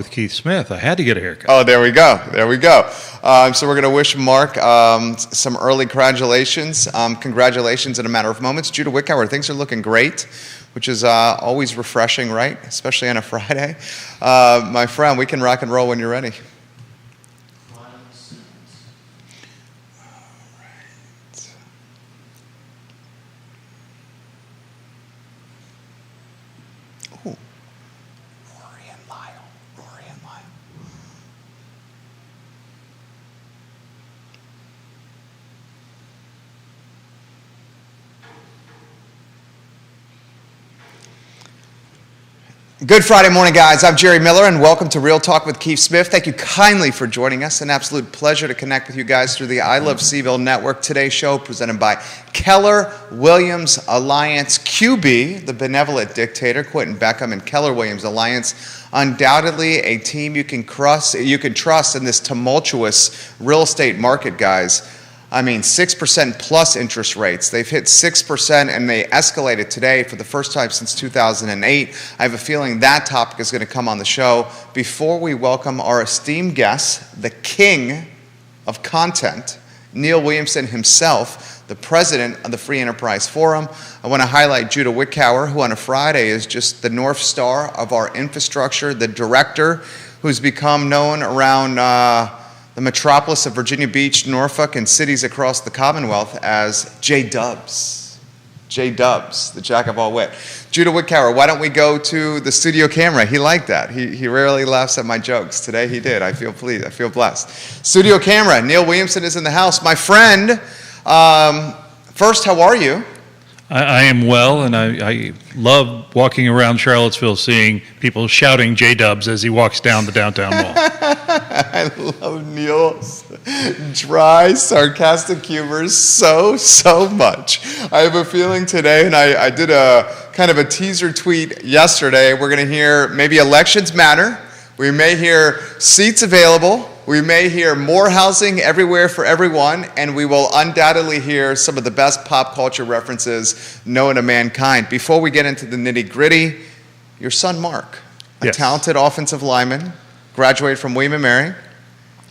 With Keith Smith. I had to get a haircut. Oh, there we go. There we go. So we're going to wish Mark some early congratulations. Congratulations in a matter of moments. Judah Wickower, things are looking great, which is always refreshing, right? Especially on a Friday. My friend, we can rock and roll when you're ready. Good Friday morning, guys. I'm Jerry Miller, and welcome to Real Talk with Keith Smith. Thank you kindly for joining us. An absolute pleasure to connect with you guys through the I Love Seville Network. Today's show presented by Keller Williams Alliance QB, the benevolent dictator, Quentin Beckham, and Keller Williams Alliance. Undoubtedly a team you can trust in this tumultuous real estate market, guys. I mean, 6% plus interest rates. They've hit 6% and they escalated today for the first time since 2008. I have a feeling that topic is going to come on the show. Before we welcome our esteemed guest, the king of content, Neil Williamson himself, the president of the Free Enterprise Forum, I want to highlight Judah Wickower, who on a Friday is just the North Star of our infrastructure, the director who's become known around the metropolis of Virginia Beach, Norfolk, and cities across the Commonwealth as J-Dubs. J-Dubs, the jack of all wit. Judah Wickower, why don't we go to the studio camera? He liked that. He rarely laughs at my jokes. Today he did. I feel pleased. I feel blessed. Studio camera, Neil Williamson is in the house. My friend, first, how are you? I am well, and I love walking around Charlottesville seeing people shouting J-Dubs as he walks down the downtown mall. I love Neil's dry, sarcastic humor so much. I have a feeling today, and I did a kind of a teaser tweet yesterday, we're going to hear maybe elections matter. We may hear seats available. We may hear more housing everywhere for everyone, and we will undoubtedly hear some of the best pop culture references known to mankind. Before we get into the nitty-gritty, your son Mark, a talented offensive lineman, graduated from William & Mary.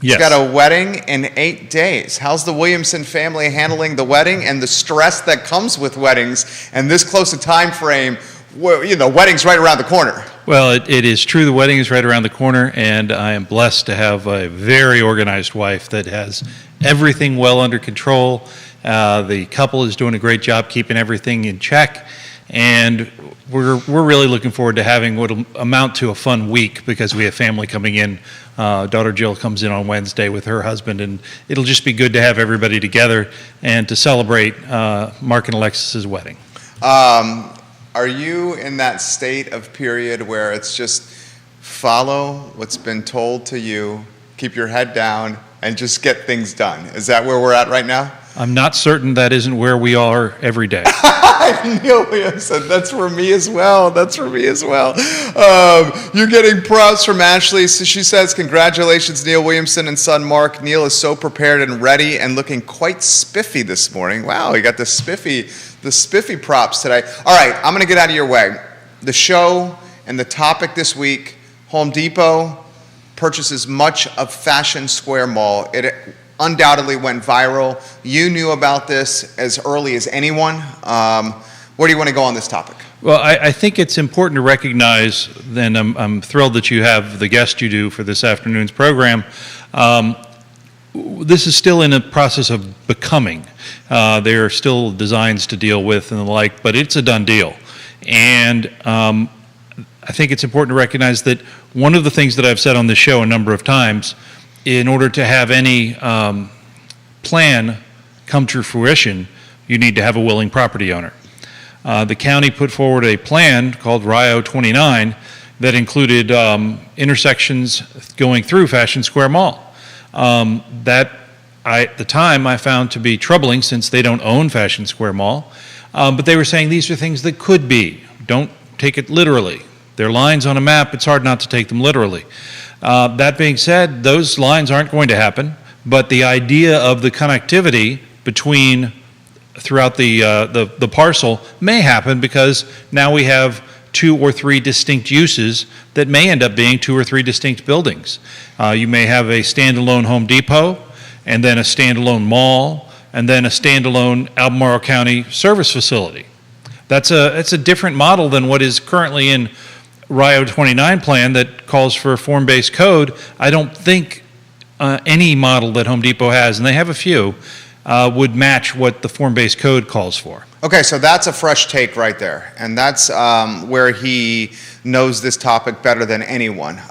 He's got a wedding in 8 days. How's the Williamson family handling the wedding and the stress that comes with weddings and this close a time frame? Well, you know, wedding's right around the corner. Well, it is true. The wedding is right around the corner, and I am blessed to have a very organized wife that has everything well under control. The couple is doing a great job keeping everything in check, and we're really looking forward to having what will amount to a fun week because we have family coming in. Daughter Jill comes in on Wednesday with her husband, and it'll just be good to have everybody together and to celebrate Mark and Alexis's wedding. Are you in that state of period where it's just follow what's been told to you, keep your head down, and just get things done? Is that where we're at right now? I'm not certain that isn't where we are every day. Neil Williamson, that's for me as well. That's for me as well. You're getting props from Ashley. So she says, congratulations, Neil Williamson and son Mark. Neil is so prepared and ready and looking quite spiffy this morning. Wow, he got the spiffy props today. All right, I'm going to get out of your way. The show and the topic this week, Home Depot purchases much of Fashion Square Mall. It undoubtedly went viral. You knew about this as early as anyone. Where do you want to go on this topic? Well, I think it's important to recognize, and I'm thrilled that you have the guest you do for this afternoon's program. This is still in a process of becoming. There are still designs to deal with and the like, but it's a done deal. And I think it's important to recognize that one of the things that I've said on this show a number of times, in order to have any plan come to fruition, you need to have a willing property owner. The county put forward a plan called RIO 29 that included intersections going through Fashion Square Mall. That at the time I found to be troubling since they don't own Fashion Square Mall, but they were saying these are things that could be. Don't take it literally. They're lines on a map. It's hard not to take them literally. That being said, those lines aren't going to happen, but the idea of the connectivity throughout the parcel may happen because now we have 2 or 3 distinct uses that may end up being 2 or 3 distinct buildings. You may have a standalone Home Depot, and then a standalone mall, and then a standalone Albemarle County service facility. That's a different model than what is currently in RIO 29 plan that calls for a form-based code. I don't think any model that Home Depot has, and they have a few, would match what the form-based code calls for. Okay, so that's a fresh take right there, and that's where he knows this topic better than anyone.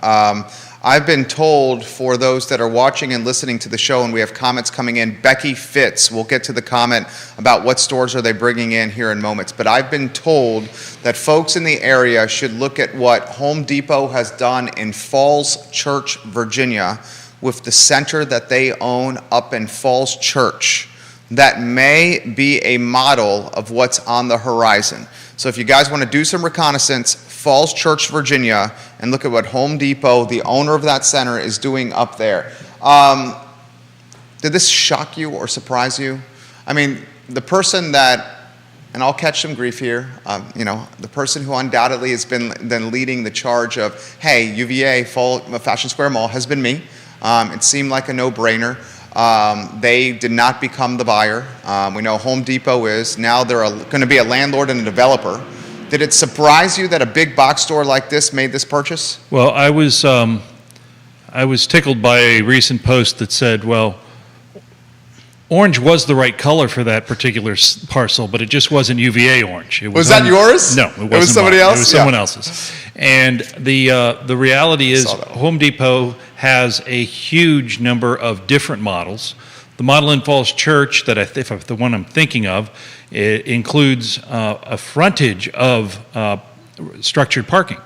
I've been told, for those that are watching and listening to the show, and we have comments coming in, Becky Fitz, we'll get to the comment about what stores are they bringing in here in moments, but I've been told that folks in the area should look at what Home Depot has done in Falls Church, Virginia, with the center that they own up in Falls Church. That may be a model of what's on the horizon. So if you guys want to do some reconnaissance, Falls Church, Virginia, and look at what Home Depot, the owner of that center, is doing up there. Did this shock you or surprise you? I mean, the person that, and I'll catch some grief here, the person who undoubtedly has been then leading the charge of, hey, UVA, Fashion Square Mall, has been me. It seemed like a no-brainer. They did not become the buyer. We know Home Depot is. Now they're going to be a landlord and a developer. Did it surprise you that a big box store like this made this purchase? Well, I was tickled by a recent post that said, well, orange was the right color for that particular parcel, but it just wasn't UVA orange. It was that yours? No, it wasn't. It was somebody mine. else? It was someone else's. And the reality is Home Depot has a huge number of different models. The model in Falls Church, the one I'm thinking of, it includes a frontage of structured parking,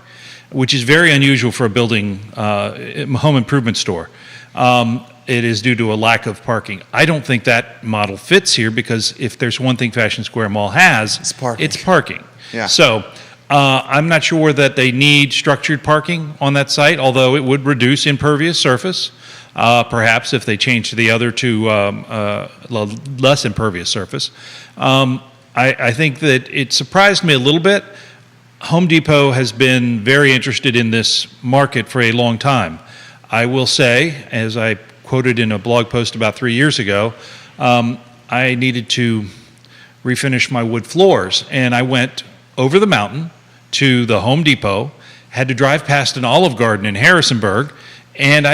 which is very unusual for a building, home improvement store. It is due to a lack of parking. I don't think that model fits here because if there's one thing Fashion Square Mall has, it's parking. Yeah. So I'm not sure that they need structured parking on that site, although it would reduce impervious surface. Perhaps if they change the other to less impervious surface. I think that it surprised me a little bit. Home Depot has been very interested in this market for a long time. I will say, as I quoted in a blog post about 3 years ago, I needed to refinish my wood floors, and I went over the mountain to the Home Depot, had to drive past an Olive Garden in Harrisonburg, and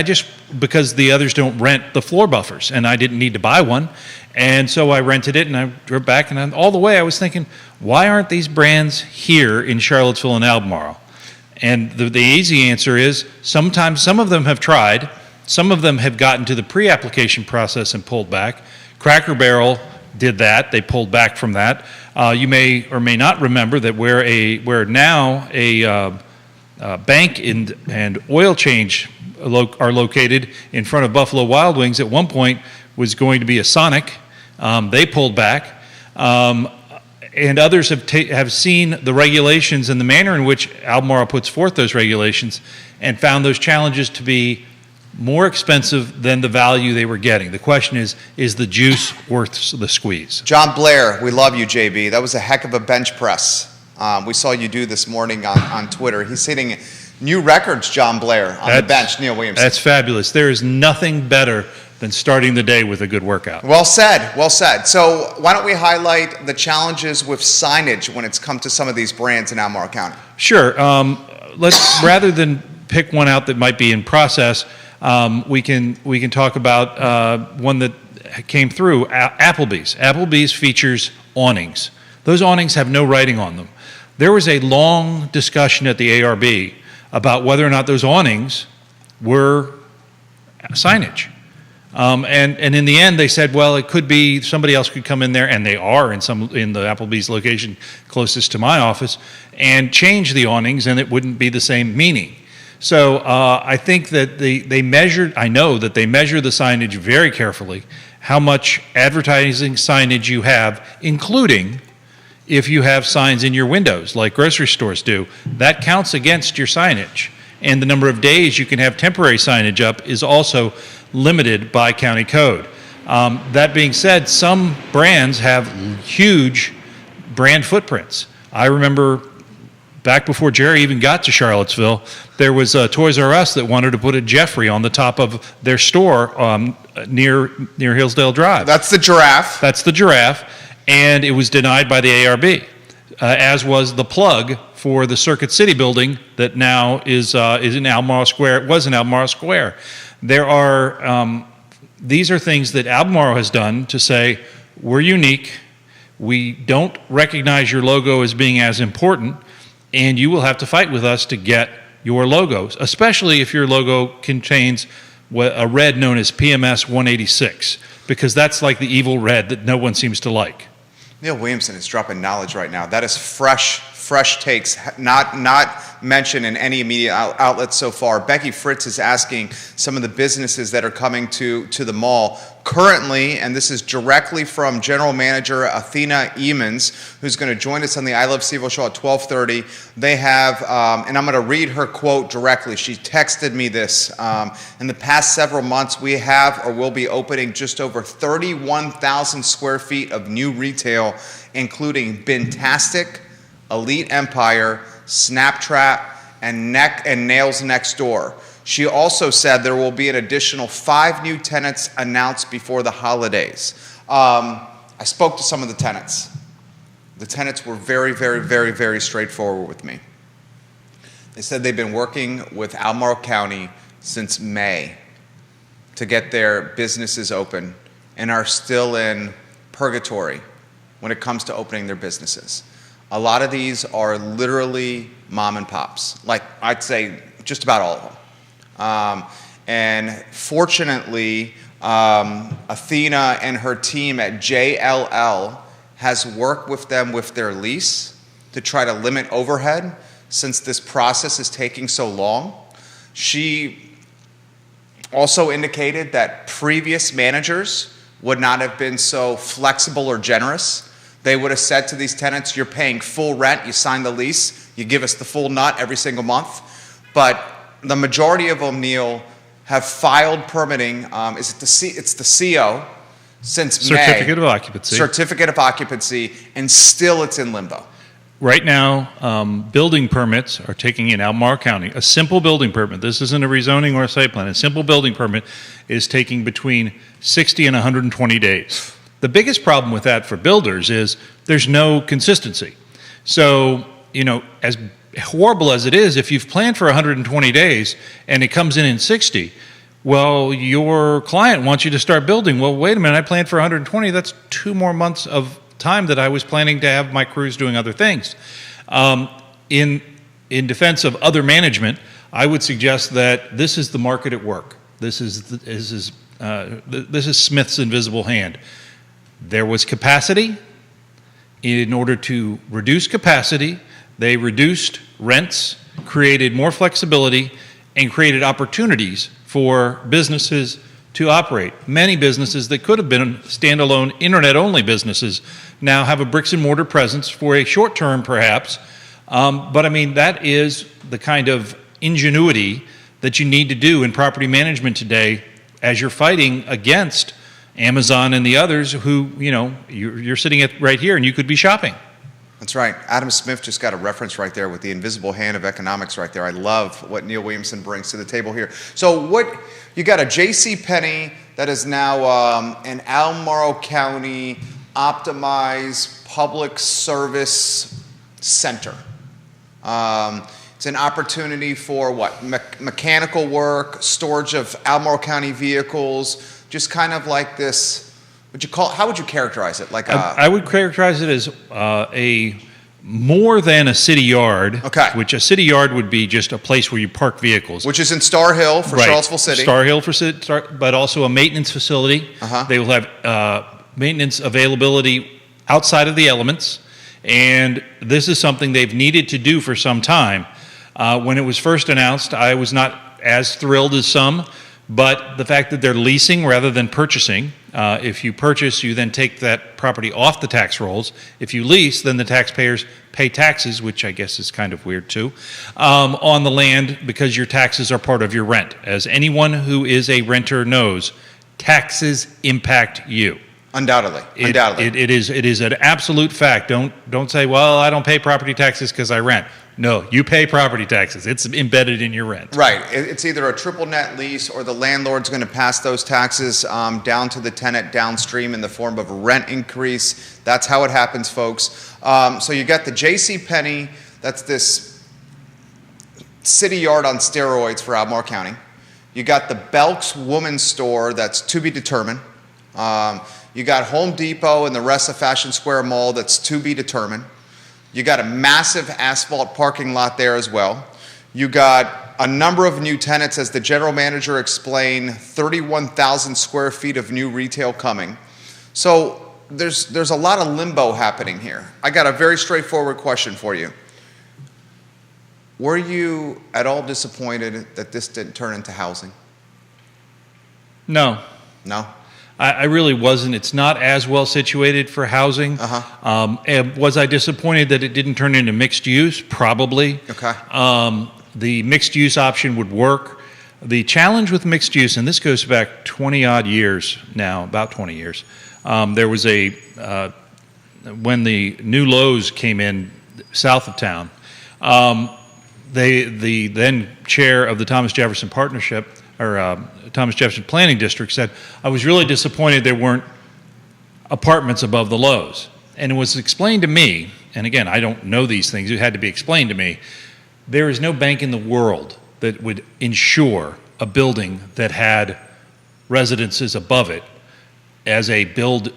because the others don't rent the floor buffers, and I didn't need to buy one, and so I rented it, and I drove back, and all the way I was thinking, why aren't these brands here in Charlottesville and Albemarle? And the easy answer is, sometimes some of them have tried, some of them have gotten to the pre-application process and pulled back. Cracker Barrel did that, they pulled back from that. You may or may not remember that where now a bank and oil change are located in front of Buffalo Wild Wings, at one point was going to be a Sonic. They pulled back. And others have seen the regulations and the manner in which Albemarle puts forth those regulations and found those challenges to be more expensive than the value they were getting. The question is the juice worth the squeeze? John Blair, we love you, JB. That was a heck of a bench press. We saw you do this morning on Twitter. He's hitting new records, John Blair, on the bench, Neil Williamson. That's fabulous. There is nothing better than starting the day with a good workout. Well said, well said. So why don't we highlight the challenges with signage when it's come to some of these brands in Albemarle County? Sure. Let's rather than pick one out that might be in process, we can talk about one that came through, Applebee's. Applebee's features awnings. Those awnings have no writing on them. There was a long discussion at the ARB about whether or not those awnings were signage. And in the end, they said, well, it could be somebody else could come in there, and they are in the Applebee's location closest to my office, and change the awnings, and it wouldn't be the same meaning. So I think that I know that they measure the signage very carefully, how much advertising signage you have, including if you have signs in your windows like grocery stores do. That counts against your signage. And the number of days you can have temporary signage up is also limited by county code. That being said, some brands have huge brand footprints. I remember back before Jerry even got to Charlottesville, there was Toys R Us that wanted to put a Jeffrey on the top of their store near Hillsdale Drive. That's the giraffe. That's the giraffe, and it was denied by the ARB, as was the plug for the Circuit City building that now is in Albemarle Square. It was in Albemarle Square. There are these are things that Albemarle has done to say, we're unique, we don't recognize your logo as being as important, and you will have to fight with us to get your logos, especially if your logo contains a red known as PMS 186, because that's like the evil red that no one seems to like. Neil Williamson is dropping knowledge right now. That is fresh takes, not mentioned in any media outlets so far. Becky Fritz is asking some of the businesses that are coming to the mall currently, and this is directly from General Manager Athena Emons, who's going to join us on the I Love Seville show at 12:30. They have, and I'm going to read her quote directly. She texted me this. In the past several months, we have or will be opening just over 31,000 square feet of new retail, including Bintastic, Elite Empire, Snaptrap, and Nails Next Door. She also said there will be an additional 5 new tenants announced before the holidays. I spoke to some of the tenants. The tenants were very, very, very, very straightforward with me. They said they've been working with Albemarle County since May to get their businesses open and are still in purgatory when it comes to opening their businesses. A lot of these are literally mom and pops, like I'd say just about all of them. And fortunately, Athena and her team at JLL has worked with them with their lease to try to limit overhead since this process is taking so long. She also indicated that previous managers would not have been so flexible or generous. They would have said to these tenants, you're paying full rent, you sign the lease, you give us the full nut every single month. But the majority of them, Neil, have filed permitting. It's the CO since May. Certificate of occupancy. Certificate of occupancy, and still it's in limbo. Right now, building permits are taking in Albemarle County. A simple building permit, this isn't a rezoning or a site plan, a simple building permit is taking between 60 and 120 days. The biggest problem with that for builders is there's no consistency. So, as horrible as it is, if you've planned for 120 days and it comes in 60, well, your client wants you to start building. Well, wait a minute, I planned for 120. That's 2 more months of time that I was planning to have my crews doing other things. In defense of other management, I would suggest that this is the market at work. This is Smith's invisible hand. There was capacity. In order to reduce capacity, they reduced rents, created more flexibility, and created opportunities for businesses to operate. Many businesses that could have been standalone internet-only businesses now have a bricks and mortar presence for a short term, perhaps. But I mean, that is the kind of ingenuity that you need to do in property management today as you're fighting against Amazon and the others who, you're sitting right here and you could be shopping. That's right. Adam Smith just got a reference right there with the invisible hand of economics right there. I love what Neil Williamson brings to the table here. So you got a JCPenney that is now an Albemarle County optimized public service center. It's an opportunity for what? Mechanical work, storage of Albemarle County vehicles, just kind of like this. How would you characterize it? I would characterize it as a more than a city yard. Okay. Which a city yard would be just a place where you park vehicles. Which is in Star Hill for Charlottesville City. Star Hill but also a maintenance facility. They will have maintenance availability outside of the elements, and this is something they've needed to do for some time. When it was first announced, I was not as thrilled as some. But the fact that they're leasing rather than purchasing, if you purchase, you then take that property off the tax rolls. If you lease, then the taxpayers pay taxes, which I guess is kind of weird too, on the land because your taxes are part of your rent. As anyone who is a renter knows, taxes impact you. Undoubtedly. It is an absolute fact. Don't say, well, I don't pay property taxes because I rent. No, you pay property taxes. It's embedded in your rent. Right. It's either a triple net lease or the landlord's going to pass those taxes down to the tenant downstream in the form of a rent increase. That's how it happens, folks. So you got the J.C. Penney. That's this city yard on steroids for Albemarle County. You got the Belk's Woman's Store. That's to be determined. You got Home Depot and the rest of Fashion Square Mall. That's to be determined. You got a massive asphalt parking lot there as well. You got a number of new tenants, as the general manager explained, 31,000 square feet of new retail coming. So there's a lot of limbo happening here. I got a very straightforward question for you. Were you at all disappointed that this didn't turn into housing? No. No? I really wasn't. It's not as well situated for housing. And was I disappointed that it didn't turn into mixed use? Probably. Okay. The mixed use option would work. The challenge with mixed use, and this goes back 20 odd years now, about 20 years, there was when the new Lowe's came in south of town, the then chair of the Thomas Jefferson Partnership, or Thomas Jefferson Planning District, said, I was really disappointed there weren't apartments above the Lowe's. And it was explained to me, and again, I don't know these things, it had to be explained to me, there is no bank in the world that would insure a building that had residences above it as a build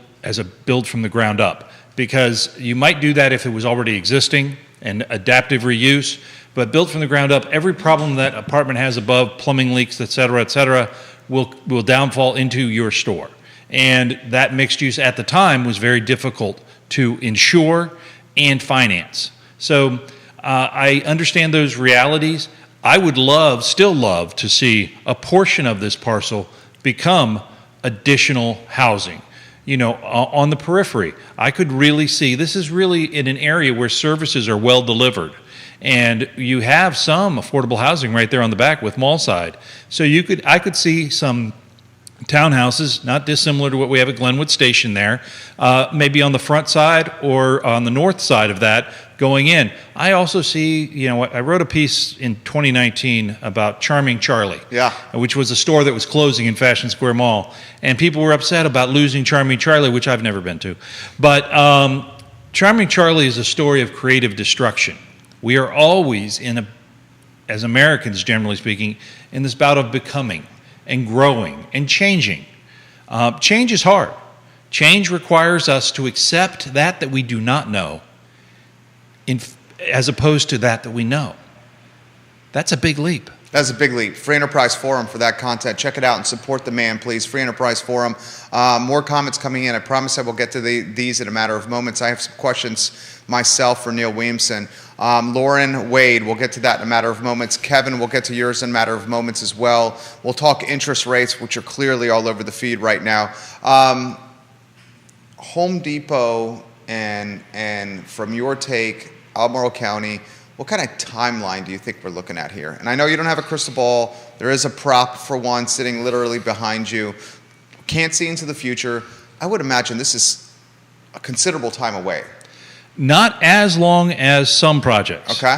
from the ground up. Because you might do that if it was already existing and adaptive reuse, but built from the ground up, every problem that apartment has above, plumbing leaks, et cetera, will downfall into your store. And that mixed use at the time was very difficult to insure and finance. So I understand those realities. I would still love to see a portion of this parcel become additional housing. You know, on the periphery, I could really see, this is really in an area where services are well delivered. And you have some affordable housing right there on the back with mall side. So I could see some townhouses, not dissimilar to what we have at Glenwood Station there, maybe on the front side or on the north side of that going in. I also see, I wrote a piece in 2019 about Charming Charlie, which was a store that was closing in Fashion Square Mall. And people were upset about losing Charming Charlie, which I've never been to. But Charming Charlie is a story of creative destruction. We are always as Americans, generally speaking, in this bout of becoming and growing and changing. Change is hard. Change requires us to accept that we do not know, as opposed to that we know. That's a big leap. That's a big leap. Free Enterprise Forum for that content. Check it out and support the man, please. Free Enterprise Forum. More comments coming in. I promise I will get to these in a matter of moments. I have some questions myself for Neil Williamson. Lauren Wade, we'll get to that in a matter of moments. Kevin, we'll get to yours in a matter of moments as well. We'll talk interest rates, which are clearly all over the feed right now. Home Depot and from your take, Albemarle County, what kind of timeline do you think we're looking at here? And I know you don't have a crystal ball. There is a prop for one sitting literally behind you. Can't see into the future. I would imagine this is a considerable time away. Not as long as some projects. Okay.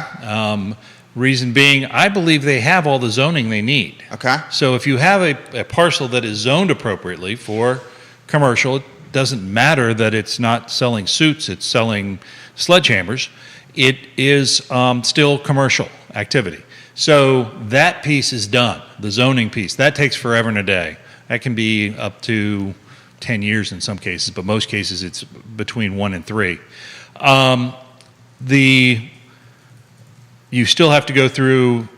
Reason being, I believe they have all the zoning they need. Okay. So if you have a parcel that is zoned appropriately for commercial, it doesn't matter that it's not selling suits, it's selling sledgehammers. It is still commercial activity. So that piece is done, the zoning piece. That takes forever and a day. That can be up to 10 years in some cases, but most cases it's between 1 and 3. You still have to go through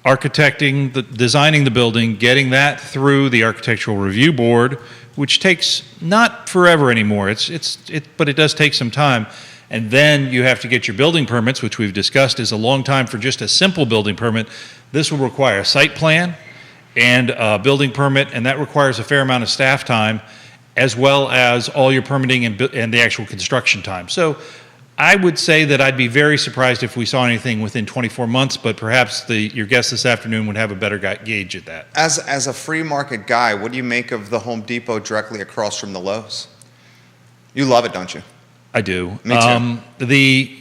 architecting, designing the building, getting that through the architectural review board, which takes not forever anymore. But it does take some time. And then you have to get your building permits, which we've discussed is a long time for just a simple building permit. This will require a site plan and a building permit, and that requires a fair amount of staff time, as well as all your permitting and the actual construction time. So I would say that I'd be very surprised if we saw anything within 24 months, but perhaps your guest this afternoon would have a better gauge at that. As a free market guy, what do you make of the Home Depot directly across from the Lowe's? You love it, don't you? I do. Me too.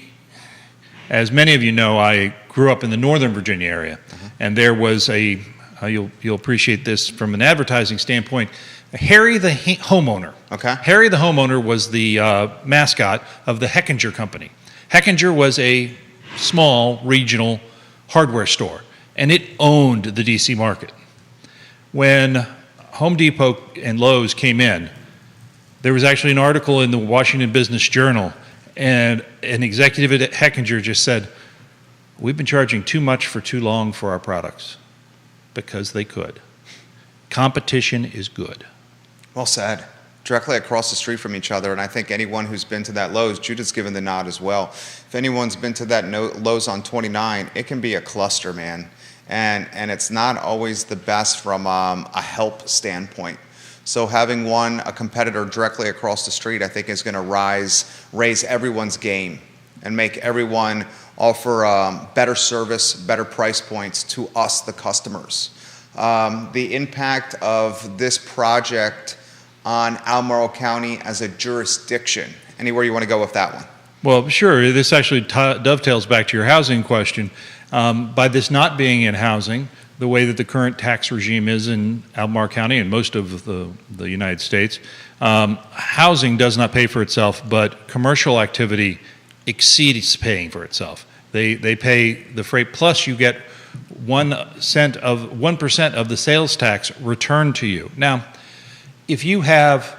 As many of you know, I grew up in the Northern Virginia area, and there was you'll appreciate this from an advertising standpoint, Harry the homeowner. Okay. Harry the homeowner was the mascot of the Heckinger Company. Heckinger was a small regional hardware store, and it owned the DC market. When Home Depot and Lowe's came in, there was actually an article in the Washington Business Journal, and an executive at Heckinger just said, "We've been charging too much for too long for our products," because they could. Competition is good. Well said. Directly across the street from each other, and I think anyone who's been to that Lowe's, Judah's given the nod as well. If anyone's been to that Lowe's on 29, it can be a cluster, man, and it's not always the best from a help standpoint. So having a competitor directly across the street, I think is going to raise everyone's game and make everyone offer better service, better price points to us, the customers. The impact of this project on Albemarle County as a jurisdiction. Anywhere you want to go with that one? Well, sure. This actually dovetails back to your housing question. By this not being in housing, the way that the current tax regime is in Albemarle County and most of the United States, housing does not pay for itself, but commercial activity exceeds paying for itself. They pay the freight, plus you get 1% of the sales tax returned to you. Now, if you have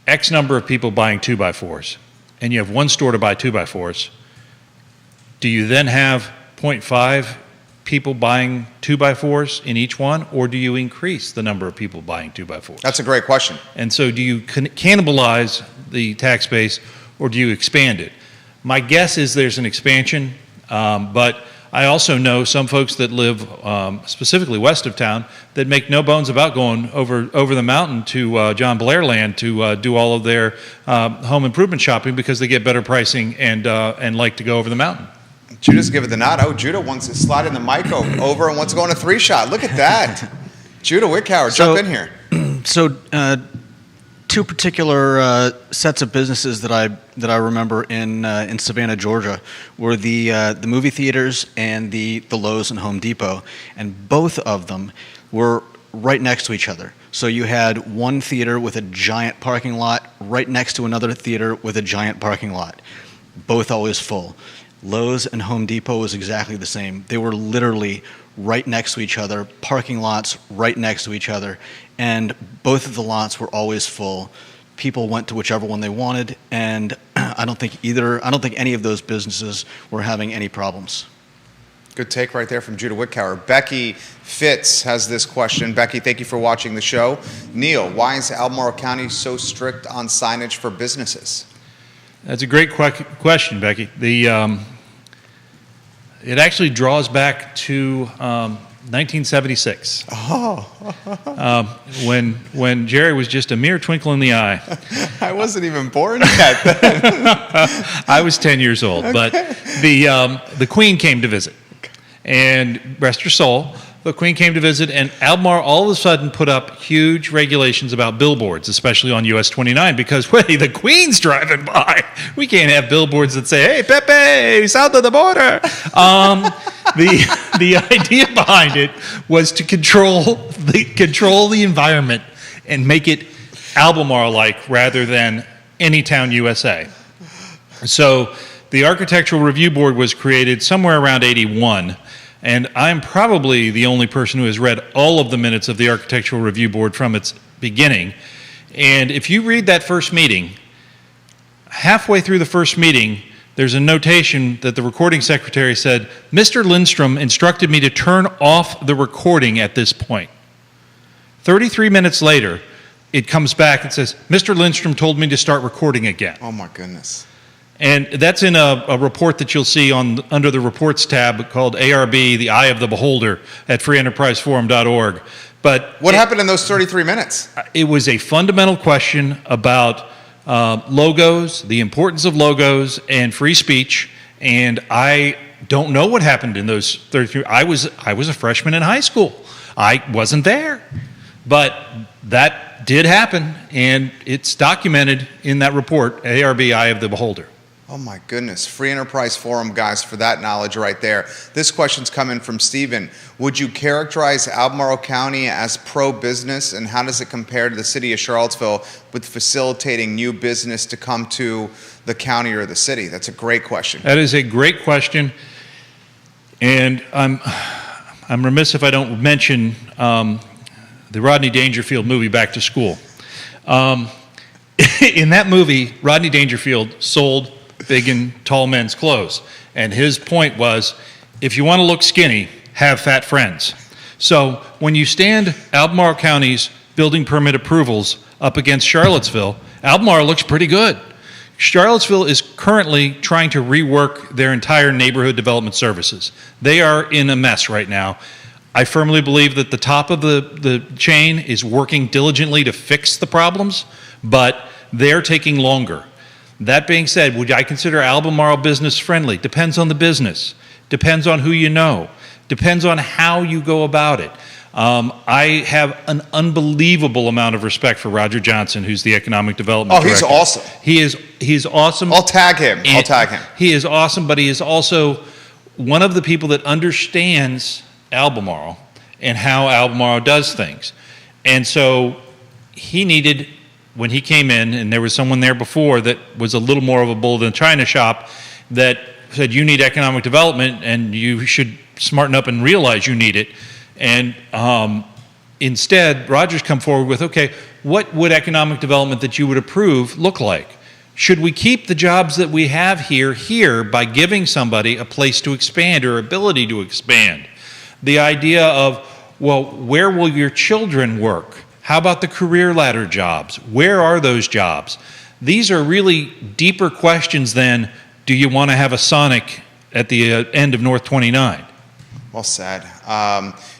X number of people buying 2x4s and you have one store to buy 2x4s, do you then have 0.5 people buying 2x4s in each one, or do you increase the number of people buying 2x4s? That's a great question. And so do you cannibalize the tax base, or do you expand it? My guess is there's an expansion, but I also know some folks that live specifically west of town that make no bones about going over the mountain to John Blair Land to do all of their home improvement shopping because they get better pricing and like to go over the mountain. Judah's giving the nod. Oh, Judah wants to slide in the mic over and wants to go on a 3-shot. Look at that. Judah Wickhauer, jump in here. So, two particular sets of businesses that I remember in Savannah, Georgia, were the movie theaters and the Lowe's and Home Depot, and both of them were right next to each other. So you had one theater with a giant parking lot right next to another theater with a giant parking lot, both always full. Lowe's and Home Depot was exactly the same. They were literally right next to each other, parking lots right next to each other, and both of the lots were always full. People went to whichever one they wanted, and I don't think any of those businesses were having any problems. Good take right there from Judah Wickhauer. Becky Fitz has this question. Becky, thank you for watching the show. Neil, why is Albemarle County so strict on signage for businesses? That's a great question, Becky. It actually draws back to 1976. When Jerry was just a mere twinkle in the eye. I wasn't even born yet then. I was 10 years old, but the Queen came to visit, and rest her soul, the Queen came to visit, and Albemarle all of a sudden put up huge regulations about billboards, especially on US 29, because, wait, the Queen's driving by. We can't have billboards that say, "Hey, Pepe, south of the border." The idea behind it was to control the environment and make it Albemarle-like rather than Anytown, USA. So the Architectural Review Board was created somewhere around 81. And I'm probably the only person who has read all of the minutes of the Architectural Review Board from its beginning. And if you read that first meeting, halfway through the first meeting, there's a notation that the recording secretary said, "Mr. Lindstrom instructed me to turn off the recording at this point." 33 minutes later, it comes back and says, "Mr. Lindstrom told me to start recording again." Oh, my goodness. And that's in a report that you'll see under the reports tab called ARB, the Eye of the Beholder, at freeenterpriseforum.org. But what happened in those 33 minutes? It was a fundamental question about logos, the importance of logos, and free speech. And I don't know what happened in those 33. I was a freshman in high school. I wasn't there, but that did happen, and it's documented in that report, ARB Eye of the Beholder. Oh my goodness. Free Enterprise Forum, guys, for that knowledge right there. This question's coming from Stephen. Would you characterize Albemarle County as pro-business, and how does it compare to the city of Charlottesville with facilitating new business to come to the county or the city? That's a great question. That is a great question, and I'm remiss if I don't mention the Rodney Dangerfield movie, Back to School. In that movie, Rodney Dangerfield sold big and tall men's clothes. And his point was, if you want to look skinny, have fat friends. So when you stand Albemarle County's building permit approvals up against Charlottesville, Albemarle looks pretty good. Charlottesville is currently trying to rework their entire neighborhood development services. They are in a mess right now. I firmly believe that the top of the chain is working diligently to fix the problems, but they're taking longer. That being said, would I consider Albemarle business friendly? Depends on the business. Depends on who you know. Depends on how you go about it. I have an unbelievable amount of respect for Roger Johnson, who's the economic development director. He's awesome. He's awesome. I'll tag him. He is awesome, but he is also one of the people that understands Albemarle and how Albemarle does things. And so he needed, when he came in, and there was someone there before that was a little more of a bull than China shop, that said, you need economic development and you should smarten up and realize you need it. And instead, Roger's come forward with, okay, what would economic development that you would approve look like? Should we keep the jobs that we have here by giving somebody a place to expand or ability to expand? The idea of, well, where will your children work? How about the career ladder jobs? Where are those jobs? These are really deeper questions than, do you want to have a Sonic at the end of North 29? Well said.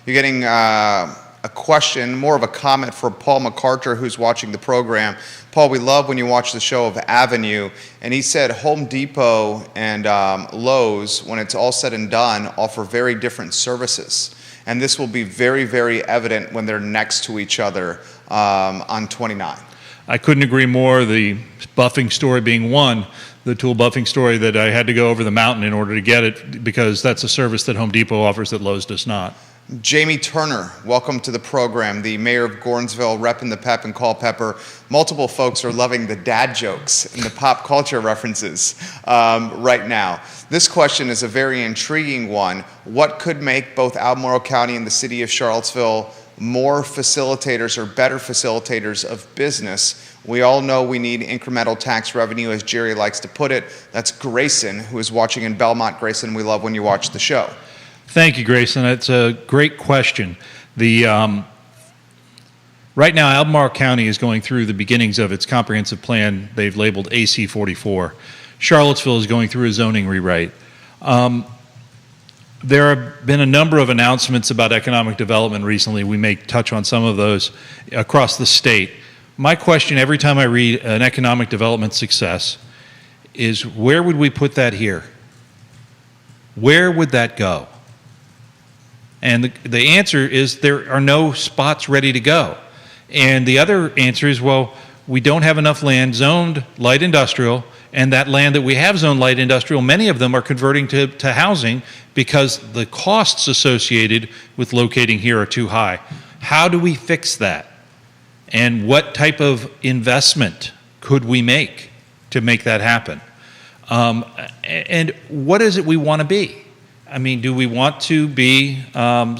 You're getting a question, more of a comment for Paul MacArthur, who's watching the program. Paul, we love when you watch the show of Avenue, and he said Home Depot and Lowe's, when it's all said and done, offer very different services. And this will be very, very evident when they're next to each other on 29. I couldn't agree more. The buffing story being one, the tool buffing story that I had to go over the mountain in order to get it, because that's a service that Home Depot offers that Lowe's does not. Jamie Turner, welcome to the program, the mayor of Gordonsville, repping the pep and Culpeper. Multiple folks are loving the dad jokes and the pop culture references right now. This question is a very intriguing one. What could make both Albemarle County and the city of Charlottesville more facilitators or better facilitators of business? We all know we need incremental tax revenue, as Jerry likes to put it. That's Grayson, who is watching in Belmont. Grayson, we love when you watch the show. Thank you, Grayson. That's a great question. Right now, Albemarle County is going through the beginnings of its comprehensive plan they've labeled AC 44. Charlottesville is going through a zoning rewrite. There have been a number of announcements about economic development recently. We may touch on some of those across the state. My question every time I read an economic development success is, where would we put that here? Where would that go? And the answer is, there are no spots ready to go. And the other answer is, well, we don't have enough land zoned light industrial, and that land that we have zoned light industrial, many of them are converting to housing because the costs associated with locating here are too high. How do we fix that? And what type of investment could we make to make that happen? And what is it we want to be? I mean, do we want to be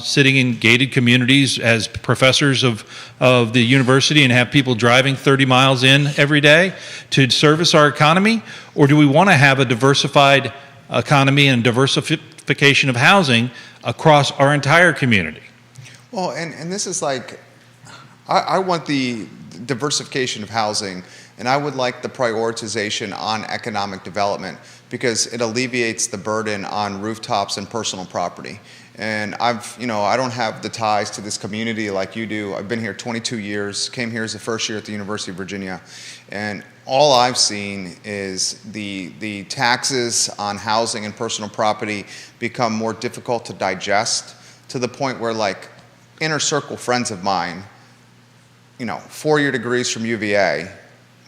sitting in gated communities as professors of the university and have people driving 30 miles in every day to service our economy? Or do we want to have a diversified economy and diversification of housing across our entire community? Well, and this is like, I want the diversification of housing, and I would like the prioritization on economic development, because it alleviates the burden on rooftops and personal property. And I don't have the ties to this community like you do. I've been here 22 years, came here as a first year at the University of Virginia. And all I've seen is the taxes on housing and personal property become more difficult to digest, to the point where, like, inner circle friends of mine, 4-year degrees from UVA,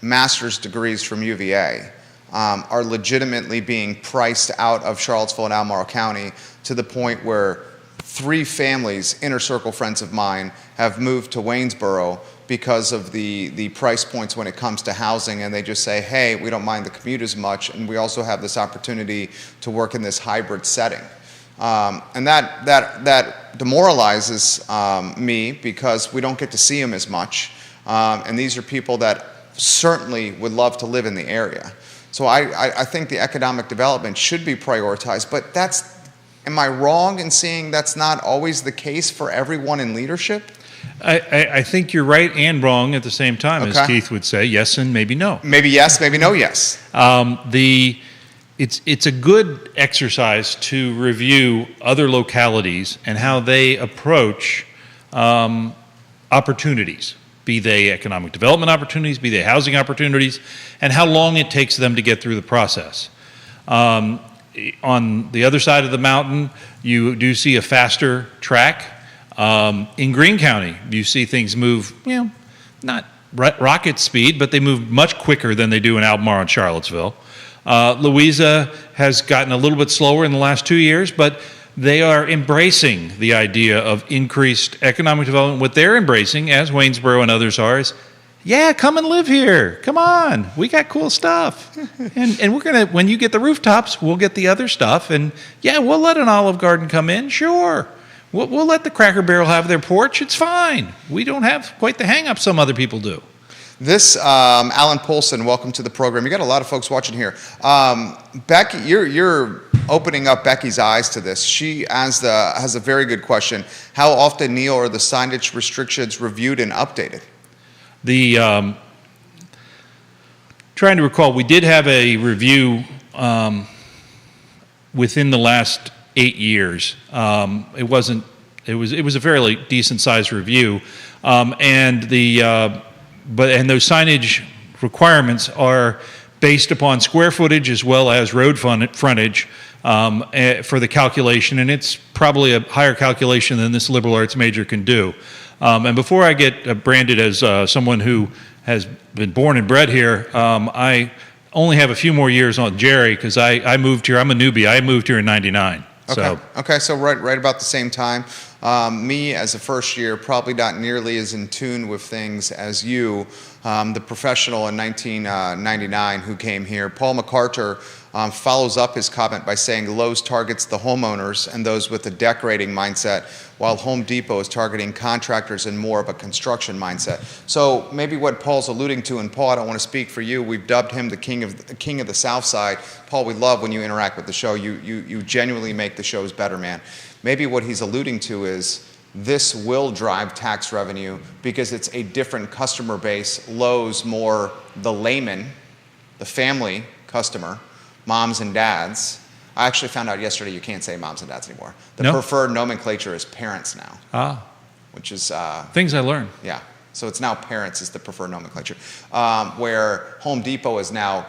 master's degrees from UVA, are legitimately being priced out of Charlottesville and Albemarle County, to the point where 3 families, inner circle friends of mine, have moved to Waynesboro because of the price points when it comes to housing, and they just say, hey, we don't mind the commute as much, and we also have this opportunity to work in this hybrid setting. And that demoralizes me, because we don't get to see them as much, and these are people that certainly would love to live in the area. So I think the economic development should be prioritized, but am I wrong in seeing that's not always the case for everyone in leadership? I think you're right and wrong at the same time, as Keith would say. Yes and maybe no. Maybe yes, maybe no yes. It's a good exercise to review other localities and how they approach opportunities, be they economic development opportunities, be they housing opportunities, and how long it takes them to get through the process. On the other side of the mountain, you do see a faster track. In Greene County, you see things move, not rocket speed, but they move much quicker than they do in Albemarle and Charlottesville. Louisa has gotten a little bit slower in the last 2 years, but they are embracing the idea of increased economic development. What they're embracing, as Waynesboro and others are, is, yeah, come and live here. Come on, we got cool stuff. and we're gonna, when you get the rooftops, we'll get the other stuff. And yeah, we'll let an Olive Garden come in, sure. We'll let the Cracker Barrel have their porch, it's fine. We don't have quite the hang-up some other people do. This, Alan Polson, welcome to the program. You got a lot of folks watching here. Becky, you're opening up Becky's eyes to this. She has a very good question. How often, Neil, are the signage restrictions reviewed and updated? Trying to recall, we did have a review within the last 8 years. It was a fairly decent sized review, and those signage requirements are based upon square footage as well as road frontage for the calculation, and it's probably a higher calculation than this liberal arts major can do. And before I get branded as someone who has been born and bred here, I only have a few more years on Jerry, because I moved here. I'm a newbie. I moved here in '99. Okay, so right about the same time. Me, as a first year, probably not nearly as in tune with things as you, the professional in 1999 who came here. Paul MacArthur follows up his comment by saying Lowe's targets the homeowners and those with a decorating mindset, while Home Depot is targeting contractors and more of a construction mindset. So maybe what Paul's alluding to, and Paul, I don't want to speak for you, we've dubbed him the king of the South Side. Paul, we love when you interact with the show. You genuinely make the shows better, man. Maybe what he's alluding to is this will drive tax revenue because it's a different customer base. Lowe's more the layman, the family customer, moms and dads. I actually found out yesterday you can't say moms and dads anymore. The preferred nomenclature is parents now. Which is... things I learned. Yeah. So it's now parents is the preferred nomenclature. Where Home Depot is now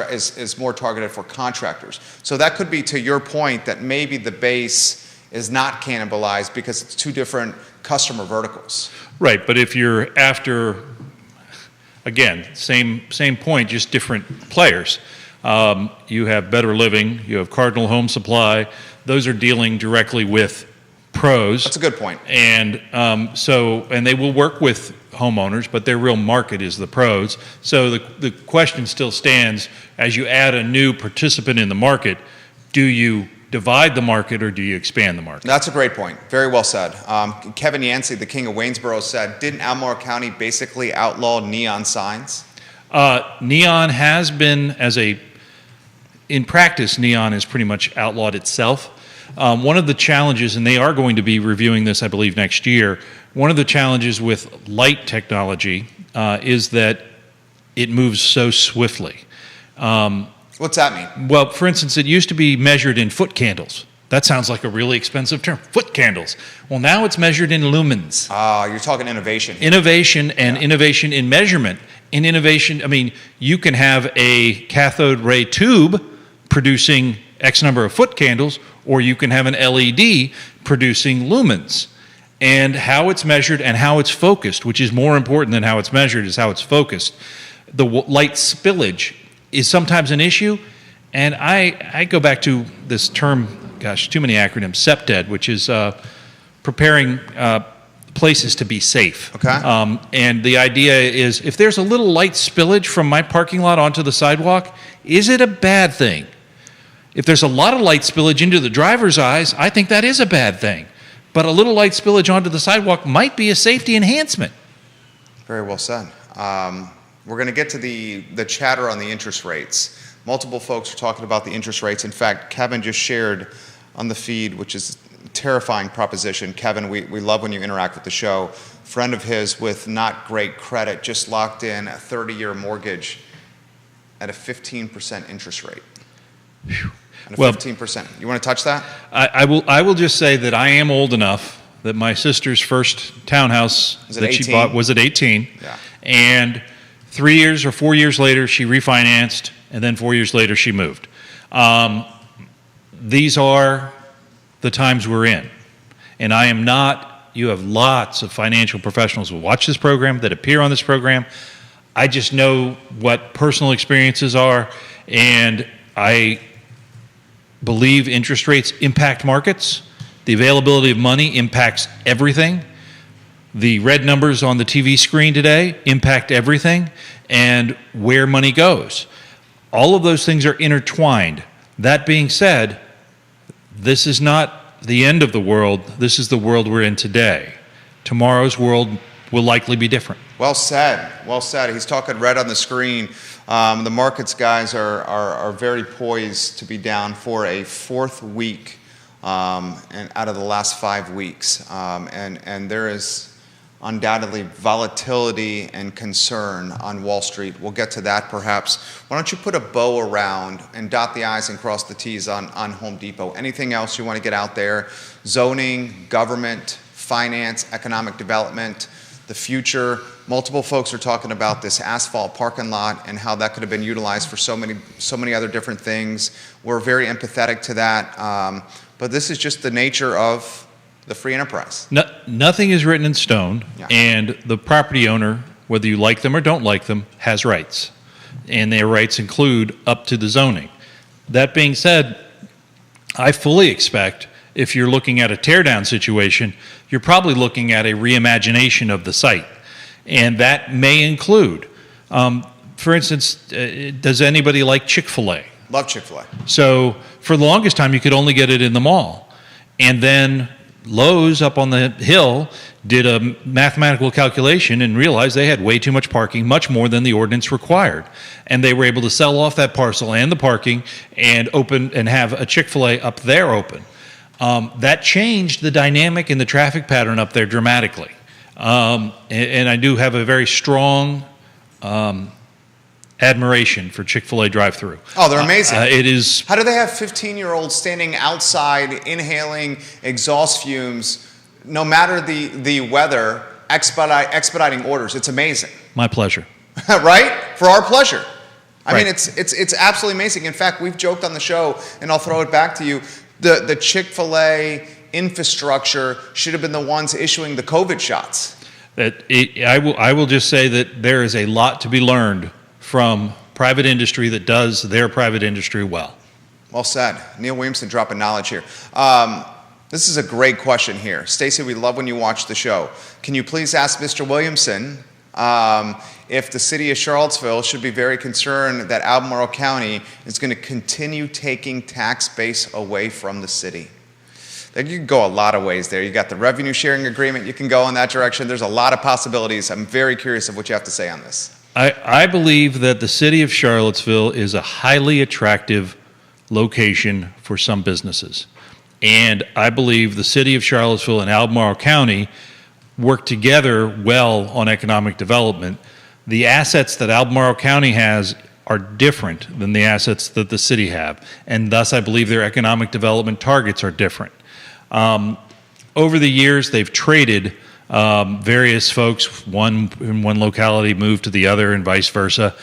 is more targeted for contractors. So that could be to your point that maybe the base is not cannibalized because it's two different customer verticals. Right, but if you're after, again, same point, just different players. You have Better Living, you have Cardinal Home Supply. Those are dealing directly with pros. That's a good point. And and they will work with homeowners, but their real market is the pros. So the question still stands, as you add a new participant in the market, do you divide the market or do you expand the market? That's a great point. Very well said. Kevin Yancey, the king of Waynesboro, said, didn't Albemarle County basically outlaw neon signs? Neon has been, in practice, neon has pretty much outlawed itself. One of the challenges, and they are going to be reviewing this, I believe, next year, one of the challenges with light technology is that it moves so swiftly. What's that mean? Well, for instance, it used to be measured in foot candles. That sounds like a really expensive term. Foot candles. Well, now it's measured in lumens. You're talking innovation here. Innovation and innovation in measurement. In innovation, I mean, you can have a cathode ray tube producing X number of foot candles, or you can have an LED producing lumens. And how it's measured and how it's focused, which is more important than how it's measured, is how it's focused. The light spillage is sometimes an issue, and I go back to this term, gosh, too many acronyms, CEPTED, which is preparing places to be safe. Okay. And the idea is, if there's a little light spillage from my parking lot onto the sidewalk, is it a bad thing? If there's a lot of light spillage into the driver's eyes, I think that is a bad thing. But a little light spillage onto the sidewalk might be a safety enhancement. Very well said. We're going to get to the chatter on the interest rates. Multiple folks are talking about the interest rates. In fact, Kevin just shared on the feed, which is a terrifying proposition. Kevin, we love when you interact with the show. Friend of his with not great credit just locked in a 30-year mortgage at a 15% interest rate. Whew. And a 15%. You want to touch that? I will just say that I am old enough that my sister's first townhouse that she bought was at 18. Yeah. And 3 years or 4 years later, she refinanced, and then 4 years later, she moved. These are the times we're in. And I am not, you have lots of financial professionals who watch this program, that appear on this program. I just know what personal experiences are, and I believe interest rates impact markets. The availability of money impacts everything. The red numbers on the TV screen today impact everything, and where money goes. All of those things are intertwined. That being said, this is not the end of the world. This is the world we're in today. Tomorrow's world will likely be different. Well said. Well said. He's talking red on the screen. The markets guys are very poised to be down for a fourth week and out of the last 5 weeks. And there is undoubtedly volatility and concern on Wall Street. We'll get to that perhaps. Why don't you put a bow around and dot the I's and cross the T's on Home Depot? Anything else you want to get out there? Zoning, government, finance, economic development, the future. Multiple folks are talking about this asphalt parking lot and how that could have been utilized for so many other different things. We're very empathetic to that. But this is just the nature of the free enterprise. Nothing is written in stone, and the property owner, whether you like them or don't like them, has rights. And their rights include up to the zoning. That being said, I fully expect if you're looking at a teardown situation, you're probably looking at a reimagination of the site. And that may include, for instance, does anybody like Chick-fil-A? Love Chick-fil-A. So for the longest time, you could only get it in the mall. And then Lowe's up on the hill did a mathematical calculation and realized they had way too much parking, much more than the ordinance required. And they were able to sell off that parcel and the parking and open and have a Chick-fil-A up there open. That changed the dynamic and the traffic pattern up there dramatically. And I do have a very strong admiration for Chick-fil-A drive-thru. Oh, they're amazing. It is. How do they have 15-year-olds standing outside inhaling exhaust fumes, no matter the weather, expediting orders? It's amazing. My pleasure. Right? For our pleasure. I Right. mean, it's absolutely amazing. In fact, we've joked on the show, and I'll throw it back to you. The Chick-fil-A infrastructure should have been the ones issuing the COVID shots. I will just say that there is a lot to be learned from private industry that does their private industry well. Well said. Neil Williamson dropping knowledge here. This is a great question here. Stacy, we love when you watch the show. Can you please ask Mr. Williamson if the city of Charlottesville should be very concerned that Albemarle County is going to continue taking tax base away from the city? You can go a lot of ways there. You got the revenue sharing agreement. You can go in that direction. There's a lot of possibilities. I'm very curious of what you have to say on this. I believe that the city of Charlottesville is a highly attractive location for some businesses. And I believe the city of Charlottesville and Albemarle County work together well on economic development. The assets that Albemarle County has are different than the assets that the city have, and thus I believe their economic development targets are different. Over the years, they've traded various folks, one in one locality moved to the other and vice versa,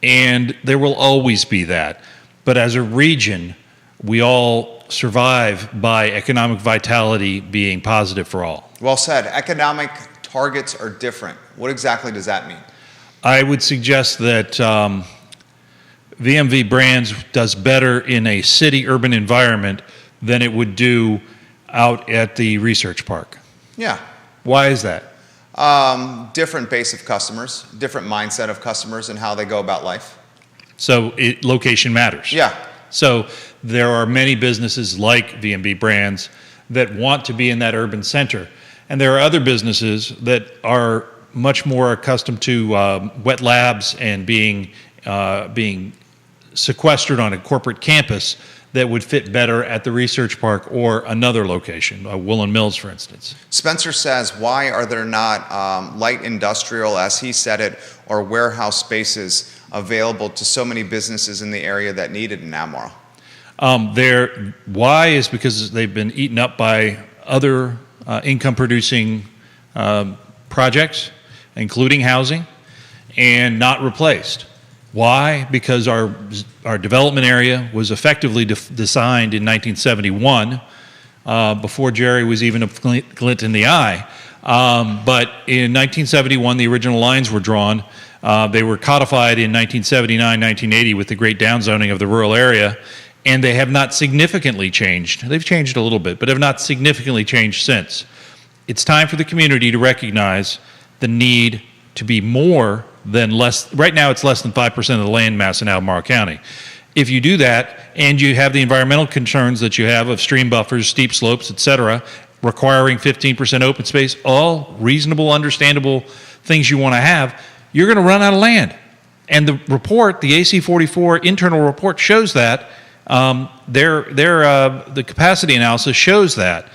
and there will always be that. But as a region, we all survive by economic vitality being positive for all. Well said. Economic targets are different. What exactly does that mean? I would suggest that VMV Brands does better in a city urban environment than it would do out at the research park. Yeah. Why is that? Different base of customers, different mindset of customers and how they go about life. So location matters. Yeah. So there are many businesses like VMB Brands that want to be in that urban center. And there are other businesses that are much more accustomed to wet labs and being sequestered on a corporate campus that would fit better at the research park or another location, Woolen Mills, for instance. Spencer says, why are there not light industrial, as he said it, or warehouse spaces available to so many businesses in the area that need it in Albemarle? Why is because they've been eaten up by other income-producing projects, including housing, and not replaced. Why? Because our development area was effectively designed in 1971, before Jerry was even a glint in the eye. But in 1971, the original lines were drawn. They were codified in 1979, 1980 with the great downzoning of the rural area, and they have not significantly changed. They've changed a little bit, but have not significantly changed since. It's time for the community to recognize the need to be more than less. Right now, it's less than 5% of the land mass in Albemarle County. If you do that, and you have the environmental concerns that you have of stream buffers, steep slopes, et cetera, requiring 15% open space, all reasonable, understandable things you want to have, you're going to run out of land. And the report, the AC44 internal report, shows that. The capacity analysis shows that.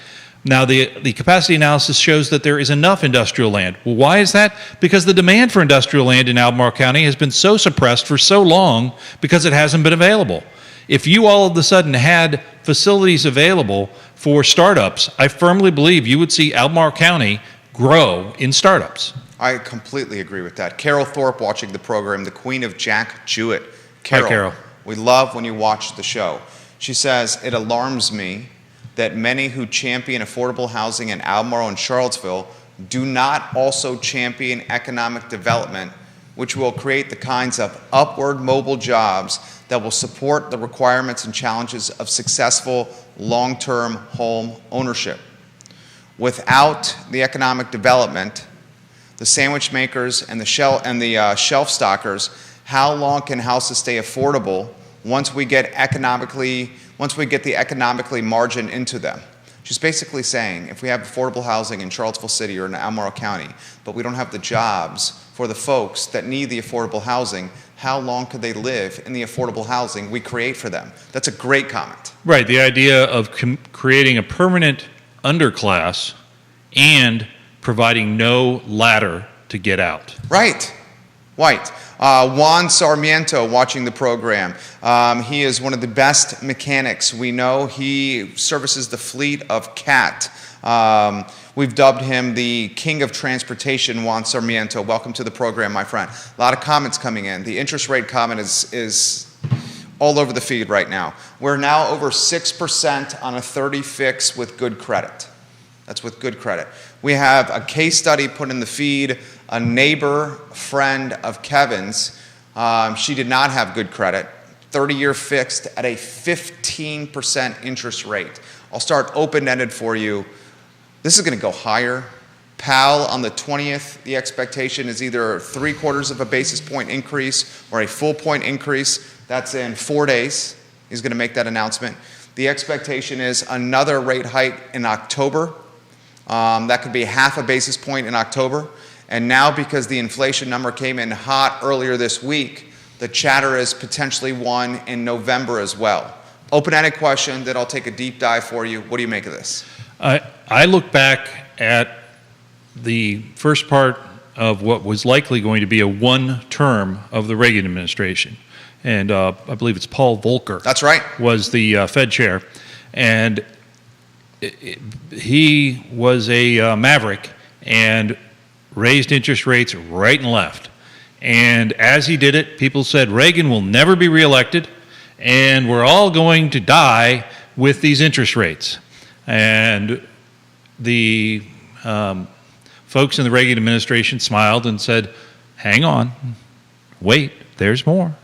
Now, the capacity analysis shows that there is enough industrial land. Well, why is that? Because the demand for industrial land in Albemarle County has been so suppressed for so long because it hasn't been available. If you all of a sudden had facilities available for startups, I firmly believe you would see Albemarle County grow in startups. I completely agree with that. Carol Thorpe watching the program, the queen of Jack Jewett. Carol, Hi, Carol. We love when you watch the show. She says, it alarms me that many who champion affordable housing in Albemarle and Charlottesville do not also champion economic development, which will create the kinds of upward mobile jobs that will support the requirements and challenges of successful long-term home ownership. Without the economic development, the sandwich makers and the shelf stockers, how long can houses stay affordable once we get the economically margin into them? She's basically saying, if we have affordable housing in Charlottesville City or in Albemarle County, but we don't have the jobs for the folks that need the affordable housing, how long could they live in the affordable housing we create for them? That's a great comment. Right, the idea of creating a permanent underclass and providing no ladder to get out. Right. Juan Sarmiento watching the program. He is one of the best mechanics we know. He services the fleet of CAT. We've dubbed him the king of transportation, Juan Sarmiento. Welcome to the program, my friend. A lot of comments coming in. The interest rate comment is all over the feed right now. We're now over 6% on a 30 fix with good credit. That's with good credit. We have a case study put in the feed. A neighbor friend of Kevin's, she did not have good credit. 30-year fixed at a 15% interest rate. I'll start open-ended for you. This is going to go higher. PAL on the 20th, the expectation is either 3/4 of a basis point increase or a full point increase. That's in 4 days. He's going to make that announcement. The expectation is another rate hike in October. That could be half a basis point in October. And now, because the inflation number came in hot earlier this week, the chatter is potentially one in November as well. Open-ended question that I'll take a deep dive for you. What do you make of this? I look back at the first part of what was likely going to be a one term of the Reagan administration. and I believe it's Paul Volcker. That's right. Was the Fed chair, and he was a maverick and raised interest rates right and left. And as he did it, people said Reagan will never be reelected, and we're all going to die with these interest rates. And the folks in the Reagan administration smiled and said, hang on, wait, there's more.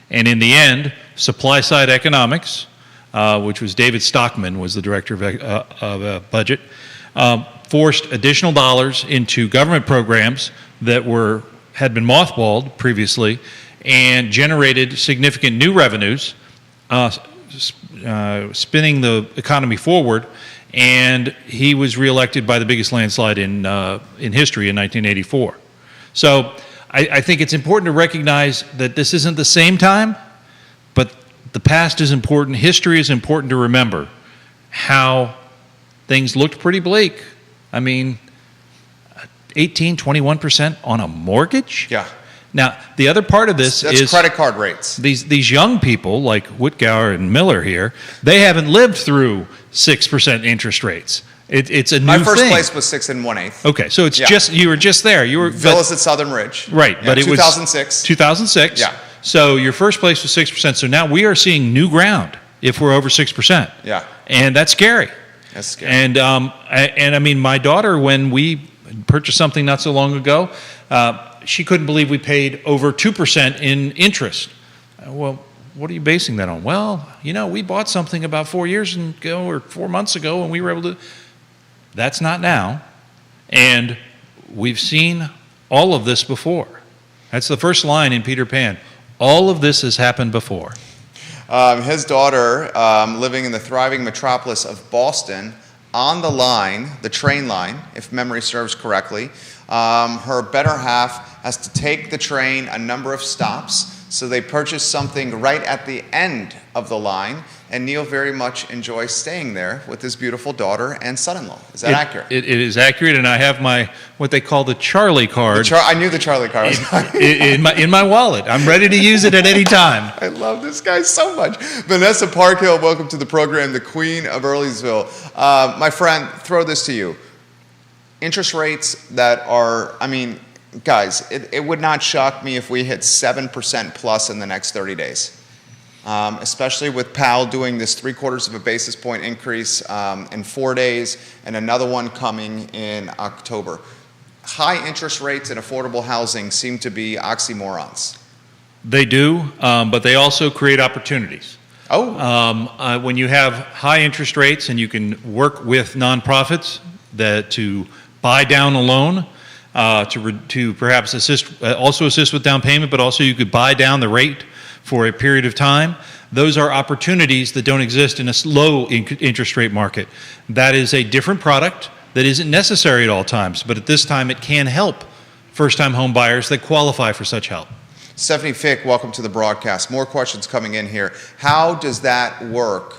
And in the end, supply side economics, which was David Stockman, was the director of budget, forced additional dollars into government programs that had been mothballed previously and generated significant new revenues, spinning the economy forward. And he was reelected by the biggest landslide in history in 1984. So I think it's important to recognize that this isn't the same time, but the past is important. History is important to remember how things looked pretty bleak. I mean, 18, 21% on a mortgage? Yeah. Now, the other part of this That's is credit card rates. These young people like Whitgower and Miller here, they haven't lived through 6% interest rates. It's a new thing. My first place was 6 1/8. Okay, so it's just, you were just there. You were Villas at Southern Ridge. Right, Yeah, but it was 2006. 2006. Yeah. So your first place was 6%. So now we are seeing new ground if we're over 6%. Yeah. And that's scary. That's scary. And I mean, my daughter, when we purchased something not so long ago, she couldn't believe we paid over 2% in interest. Well, what are you basing that on? Well, we bought something about 4 years ago or 4 months ago, and we were able to. That's not now. And we've seen all of this before. That's the first line in Peter Pan. All of this has happened before. His daughter, living in the thriving metropolis of Boston, on the line, the train line, if memory serves correctly, her better half has to take the train a number of stops. So they purchased something right at the end of the line, and Neil very much enjoys staying there with his beautiful daughter and son-in-law. Is that accurate? It is accurate, and I have what they call the Charlie card. I knew the Charlie card was in my wallet. I'm ready to use it at any time. I love this guy so much. Vanessa Parkhill, welcome to the program, the Queen of Earlysville. My friend, throw this to you. Interest rates that are, guys, it would not shock me if we hit 7% plus in the next 30 days. Especially with Powell doing this 0.75 basis point increase in 4 days and another one coming in October. High interest rates and affordable housing seem to be oxymorons. They do, but they also create opportunities. Oh. When you have high interest rates and you can work with nonprofits to buy down a loan, to perhaps assist with down payment, but also you could buy down the rate for a period of time. Those are opportunities that don't exist in a low interest rate market. That is a different product that isn't necessary at all times, but at this time it can help first-time home buyers that qualify for such help. Stephanie Fick, welcome to the broadcast. More questions coming in here. How does that work?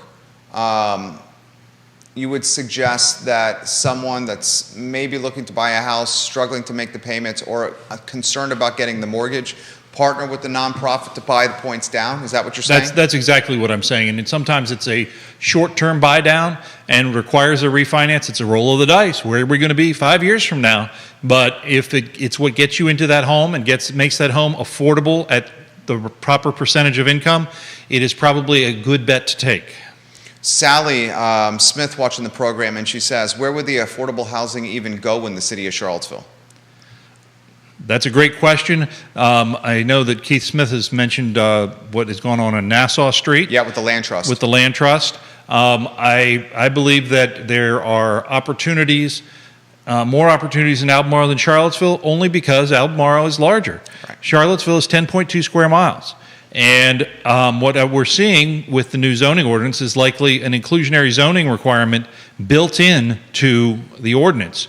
You would suggest that someone that's maybe looking to buy a house, struggling to make the payments, or concerned about getting the mortgage, partner with the nonprofit to buy the points down? Is that what you're saying? That's exactly what I'm saying. And sometimes it's a short-term buy down and requires a refinance. It's a roll of the dice. Where are we going to be 5 years from now? But if it's what gets you into that home and makes that home affordable at the proper percentage of income, it is probably a good bet to take. Sally Smith watching the program, and she says, where would the affordable housing even go in the city of Charlottesville? That's a great question. I know that Keith Smith has mentioned what is going on Nassau Street. Yeah, with the land trust. With the land trust. I believe that there are opportunities, more opportunities in Albemarle than Charlottesville, only because Albemarle is larger. Right. Charlottesville is 10.2 square miles. And what we're seeing with the new zoning ordinance is likely an inclusionary zoning requirement built in to the ordinance.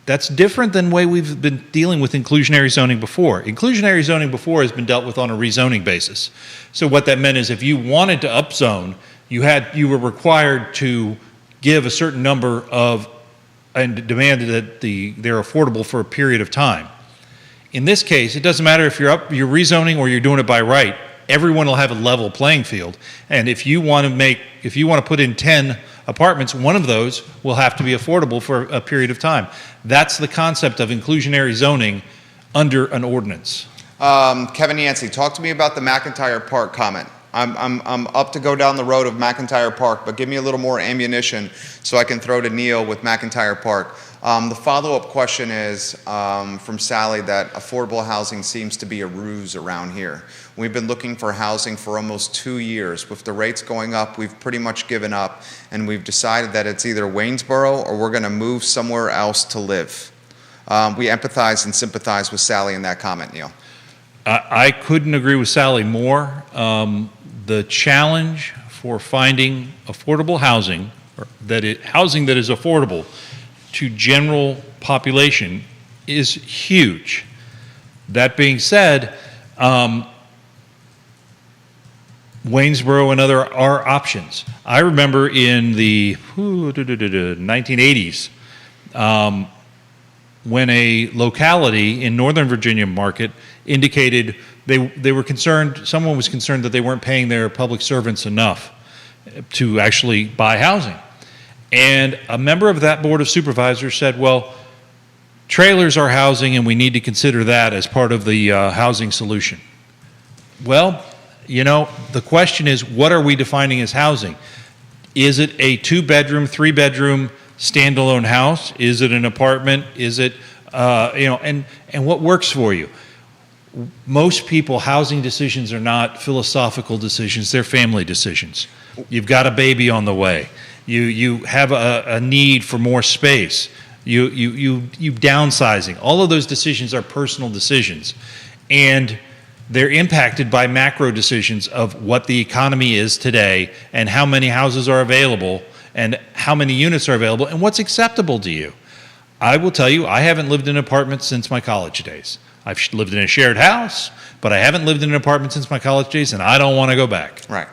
That's different than the way we've been dealing with inclusionary zoning before. Inclusionary zoning before has been dealt with on a rezoning basis. So what that meant is if you wanted to upzone, you were required to give a certain number of, and demanded that they're affordable for a period of time. In this case, it doesn't matter if you're rezoning or you're doing it by right. everyone will have a level playing field. And if you want to put in 10 apartments, one of those will have to be affordable for a period of time. That's the concept of inclusionary zoning under an ordinance. Kevin Yancey, talk to me about the McIntyre Park comment. I'm up to go down the road of McIntyre Park, but give me a little more ammunition so I can throw to Neil with McIntyre Park. The follow-up question is from Sally that affordable housing seems to be a ruse around here. We've been looking for housing for almost 2 years. With the rates going up, we've pretty much given up, and we've decided that it's either Waynesboro or we're going to move somewhere else to live. We empathize and sympathize with Sally in that comment, Neil. I couldn't agree with Sally more. The challenge for finding affordable housing, or housing that is affordable to general population, is huge. That being said, Waynesboro and other are options. I remember in the 1980s when a locality in Northern Virginia market indicated they were concerned, someone was concerned that they weren't paying their public servants enough to actually buy housing. And a member of that board of supervisors said, well, trailers are housing and we need to consider that as part of the housing solution. Well, you know, the question is, what are we defining as housing? Is it a 2-bedroom, 3-bedroom standalone house? Is it an apartment? Is it, and what works for you? Most people, housing decisions are not philosophical decisions, they're family decisions. You've got a baby on the way. You have a need for more space. You downsizing. All of those decisions are personal decisions. And they're impacted by macro decisions of what the economy is today and how many houses are available and how many units are available and what's acceptable to you. I will tell you, I haven't lived in an apartment since my college days. I've lived in a shared house, but I haven't lived in an apartment since my college days, and I don't want to go back. Right.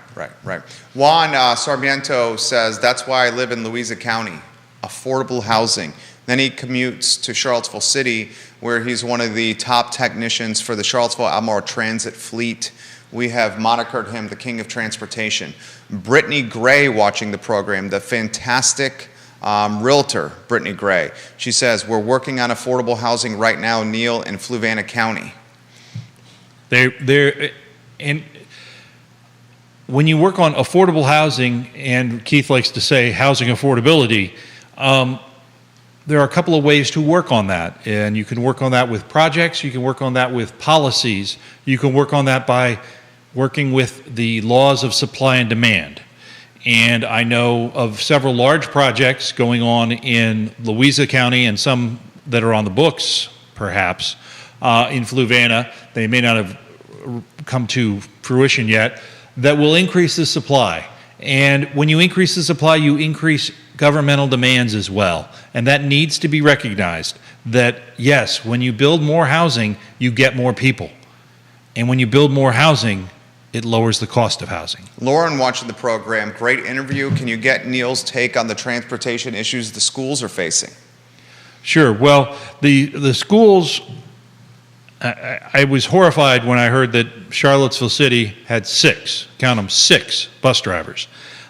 Juan Sarmiento says, that's why I live in Louisa County, affordable housing. Then he commutes to Charlottesville City, where he's one of the top technicians for the Charlottesville Albemarle Transit Fleet. We have monikered him the king of transportation. Brittany Gray watching the program, the fantastic realtor, Brittany Gray. She says, we're working on affordable housing right now, Neil, in Fluvanna County. And when you work on affordable housing, and Keith likes to say housing affordability, there are a couple of ways to work on that. And you can work on that with projects, you can work on that with policies, you can work on that by working with the laws of supply and demand. And I know of several large projects going on in Louisa County and some that are on the books, perhaps, in Fluvanna. They may not have come to fruition yet, that will increase the supply. And when you increase the supply, you increase governmental demands as well. And that needs to be recognized that, yes, when you build more housing, you get more people. And when you build more housing, it lowers the cost of housing. Lauren watching the program, great interview. Can you get Neil's take on the transportation issues the schools are facing? Sure. Well, the schools, I was horrified when I heard that Charlottesville City had 6, count them, 6 bus drivers.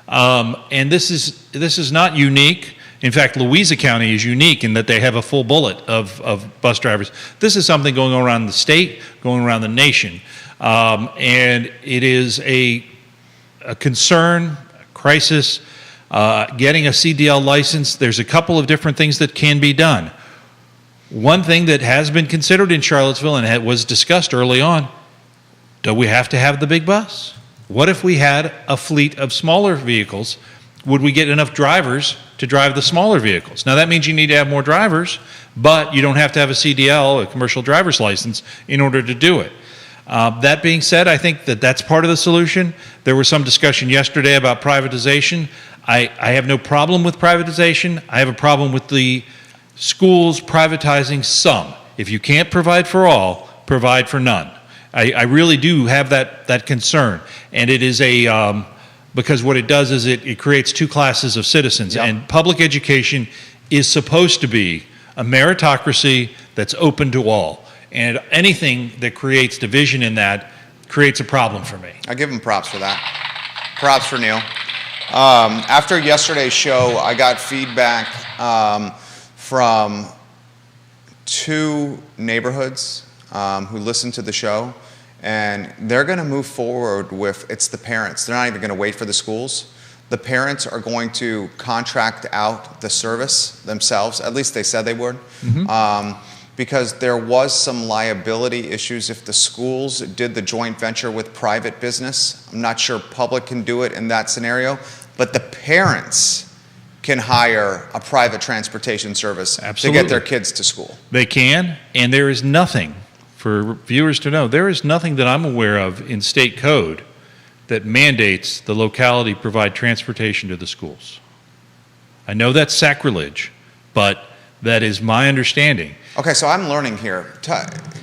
And this is not unique. In fact, Louisa County is unique in that they have a full bullet of bus drivers. This is something going around the state, going around the nation. And it is a concern, a crisis. Getting a CDL license, there's a couple of different things that can be done. One thing that has been considered in Charlottesville and was discussed early on, do we have to have the big bus? What if we had a fleet of smaller vehicles? Would we get enough drivers to drive the smaller vehicles? Now that means you need to have more drivers, but you don't have to have a CDL, a commercial driver's license, in order to do it. That being said, I think that that's part of the solution. There was some discussion yesterday about privatization. I have no problem with privatization. I have a problem with the schools privatizing some. If you can't provide for all, provide for none. I really do have that concern. And it is because what it does is it creates 2 classes of citizens. Yep. And public education is supposed to be a meritocracy that's open to all. And anything that creates division in that creates a problem for me. I give him props for that. Props for Neil. After yesterday's show, I got feedback from 2 neighborhoods who listened to the show, and they're going to move forward with it's the parents. They're not even going to wait for the schools. The parents are going to contract out the service themselves. At least they said they would. Because there was some liability issues if the schools did the joint venture with private business. I'm not sure public can do it in that scenario, but the parents can hire a private transportation service to get their kids to school. They can, and there is nothing, for viewers to know, there is nothing that I'm aware of in state code that mandates the locality provide transportation to the schools. I know that's sacrilege, but that is my understanding. Okay, so I'm learning here.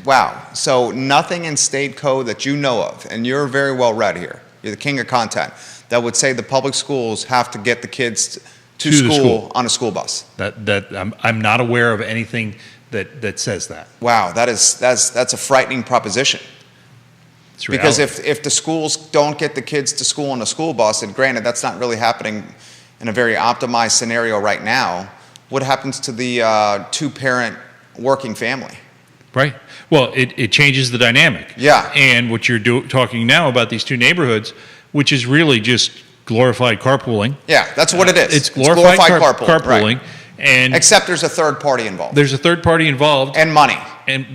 Wow. So nothing in state code that you know of, and you're very well read here, you're the king of content, that would say the public schools have to get the kids to school on a school bus. I'm not aware of anything that says that. Wow, that's a frightening proposition. It's because reality. if the schools don't get the kids to school on a school bus, and granted that's not really happening in a very optimized scenario right now, what happens to the 2-parent working family? Right. Well, it changes the dynamic. Yeah. And what you're talking now about these 2 neighborhoods, which is really just glorified carpooling. Yeah, that's what it is. It's glorified carpooling. Right. And except there's a third party involved. There's a third party involved. And money. And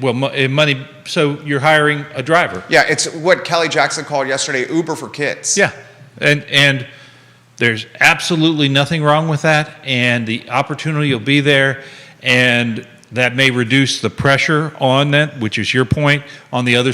money. So you're hiring a driver. Yeah, it's what Kelly Jackson called yesterday Uber for kids. Yeah. And there's absolutely nothing wrong with that. And the opportunity will be there. And that may reduce the pressure on that, which is your point, on the other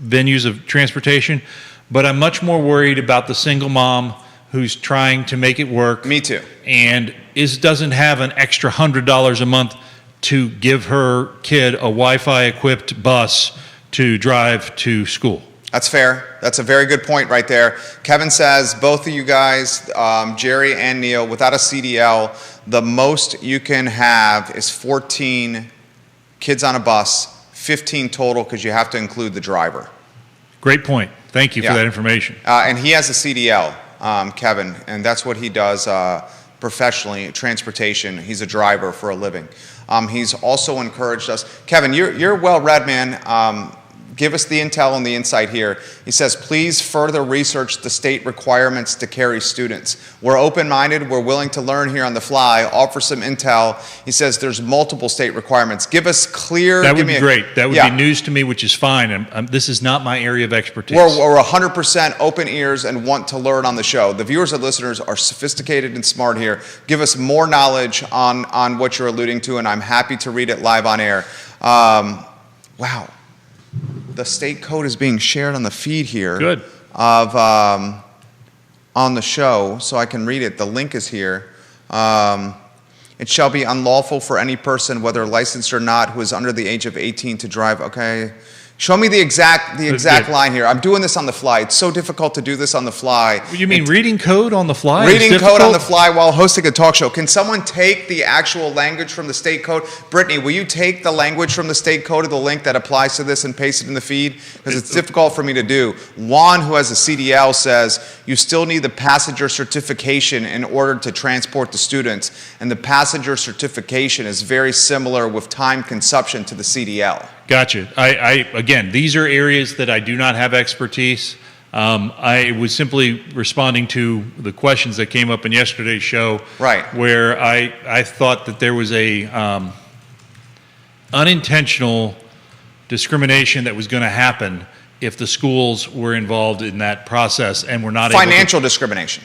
venues of transportation. But I'm much more worried about the single mom who's trying to make it work. Me too. And doesn't have an extra $100 a month to give her kid a Wi-Fi equipped bus to drive to school. That's fair. That's a very good point right there. Kevin says, both of you guys, Jerry and Neil, without a CDL, the most you can have is 14 kids on a bus, 15 total because you have to include the driver. Great point. Thank you for that information. And he has a CDL, Kevin, and that's what he does professionally, transportation. He's a driver for a living. He's also encouraged us. Kevin, you're well-read, man. Give us the intel and the insight here. He says, please further research the state requirements to carry students. We're open-minded. We're willing to learn here on the fly, offer some intel. He says there's multiple state requirements. Give us clear... That would be great. That would be news to me, which is fine. This is not my area of expertise. We're 100% open ears and want to learn on the show. The viewers and listeners are sophisticated and smart here. Give us more knowledge on what you're alluding to, and I'm happy to read it live on air. Wow. The state code is being shared on the feed here. Good. Of on the show, so I can read it. The link is here. It shall be unlawful for any person, whether licensed or not, who is under the age of 18 to drive. Okay. Show me the exact line here. I'm doing this on the fly. It's so difficult to do this on the fly. You mean reading code on the fly? Reading code on the fly while hosting a talk show. Can someone take the actual language from the state code? Brittany, will you take the language from the state code of the link that applies to this and paste it in the feed? Because it's difficult for me to do. Juan, who has a CDL, says you still need the passenger certification in order to transport the students. And the passenger certification is very similar with time consumption to the CDL. Gotcha. Again, these are areas that I do not have expertise. I was simply responding to the questions that came up in yesterday's show, right? Where I thought that there was a unintentional discrimination that was going to happen if the schools were involved in that process and were not financial discrimination,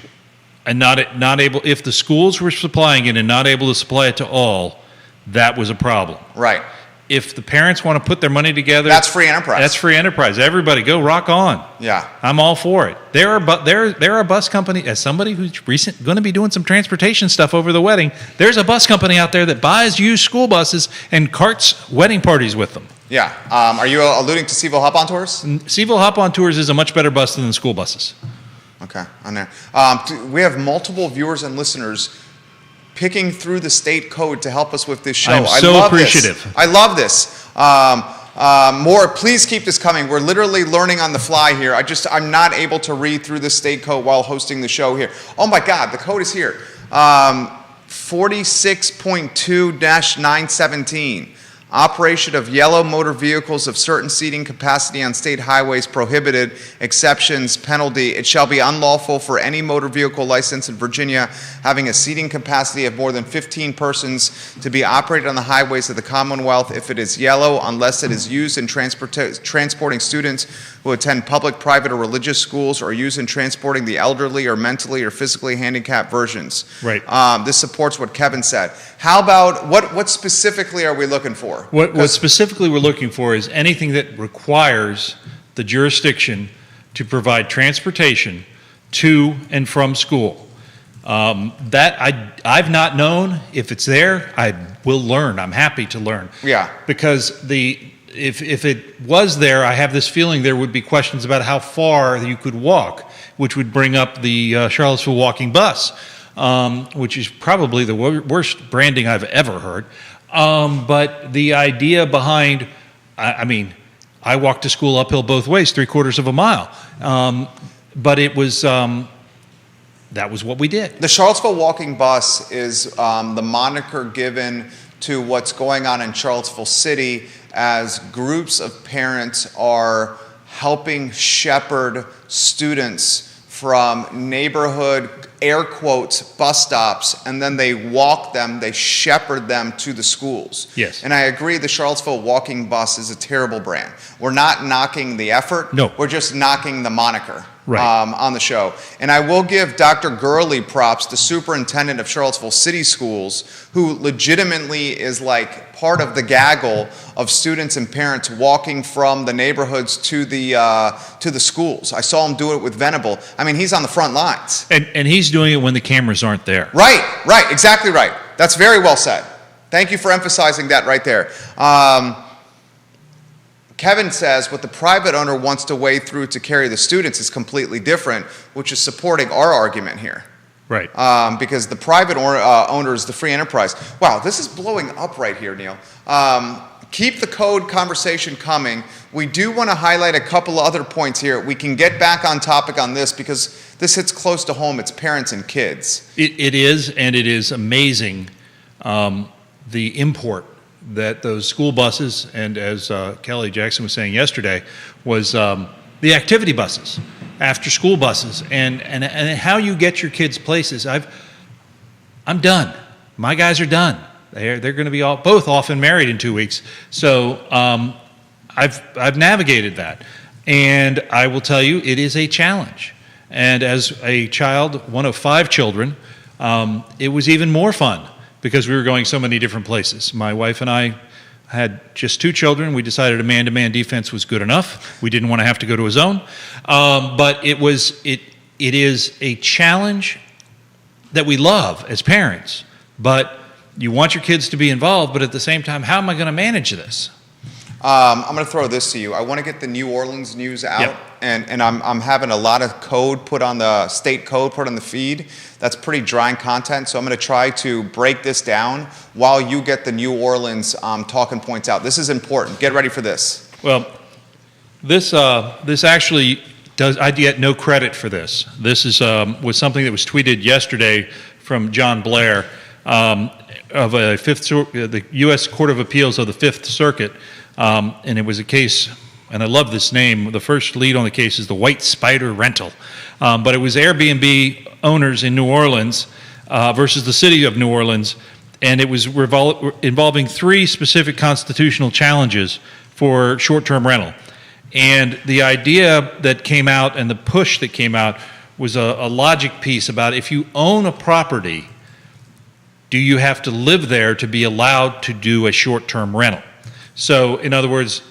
and not able. If the schools were supplying it and not able to supply it to all, that was a problem, right? If the parents want to put their money together, that's free enterprise. That's free enterprise. Everybody go rock on. Yeah. I'm all for it. There are bus company, as somebody who's going to be doing some transportation stuff over the wedding, there's a bus company out there that buys used school buses and carts wedding parties with them. Yeah. Are you alluding to Seville Hop-On Tours? Seville Hop-On Tours is a much better bus than the school buses. Okay, on there. We have multiple viewers and listeners picking through the state code to help us with this show. I'm so appreciative. I love this. More, please keep this coming. We're literally learning on the fly here. I'm not able to read through the state code while hosting the show here. Oh my God, the code is here. 46.2-917. Operation of yellow motor vehicles of certain seating capacity on state highways prohibited, exceptions, penalty. It shall be unlawful for any motor vehicle license in Virginia having a seating capacity of more than 15 persons to be operated on the highways of the Commonwealth if it is yellow, unless it is used in transporting students who attend public, private, or religious schools, or used in transporting the elderly or mentally or physically handicapped versions. Right. This supports what Kevin said. How about, what specifically are we looking for? What specifically we're looking for is anything that requires the jurisdiction to provide transportation to and from school. That I've not known. If it's there, I will learn. I'm happy to learn. Yeah. Because if it was there, I have this feeling there would be questions about how far you could walk, which would bring up the Charlottesville walking bus, which is probably the worst branding I've ever heard. But the idea behind, I mean, I walked to school uphill both ways, 3/4 of a mile. But it was, that was what we did. The Charlottesville walking bus is the moniker given to what's going on in Charlottesville City as groups of parents are helping shepherd students from neighborhood, air quotes, bus stops, and then they walk them, they shepherd them to the schools. Yes. And I agree the Charlottesville walking bus is a terrible brand. We're not knocking the effort. No. We're just knocking the moniker. Right. On the show. And I will give Dr. Gurley props, the superintendent of Charlottesville City Schools, who legitimately is like part of the gaggle of students and parents walking from the neighborhoods to the schools. I saw him do it with Venable. I mean, he's on the front lines. And he's doing it when the cameras aren't there. Right, exactly right. That's very well said. Thank you for emphasizing that right there. Kevin says what the private owner wants to wade through to carry the students is completely different, which is supporting our argument here. Right. Because the private owner is the free enterprise. Wow, this is blowing up right here, Neil. Keep the code conversation coming. We do want to highlight a couple of other points here. We can get back on topic on this because this hits close to home. It's parents and kids. It is, and it is amazing the import that those school buses, and as Kelly Jackson was saying yesterday, was the activity buses, after school buses, and how you get your kids places. I'm done. My guys are done. They're going to be both off and married in 2 weeks. So I've navigated that, and I will tell you it is a challenge. And as a child, one of 5 children, it was even more fun, because we were going so many different places. My wife and I had just 2 children. We decided a man-to-man defense was good enough. We didn't want to have to go to a zone. But it is a challenge that we love as parents. But you want your kids to be involved, but at the same time, how am I going to manage this? I'm going to throw this to you. I want to get the New Orleans news out, Yep. and I'm having a lot of code put on the state code, put on the feed. That's pretty drying content, so I'm going to try to break this down while you get the New Orleans talking points out. This is important. Get ready for this. Well, this actually does. I get no credit for this. This is was something that was tweeted yesterday from John Blair of the U.S. Court of Appeals of the Fifth Circuit. And it was a case, and I love this name, the first lead on the case is the White Spider Rental. But it was Airbnb owners in New Orleans versus the city of New Orleans, and it was involving 3 specific constitutional challenges for short-term rental. And the idea that came out and the push that came out was a logic piece about if you own a property, do you have to live there to be allowed to do a short-term rental? So, in other words,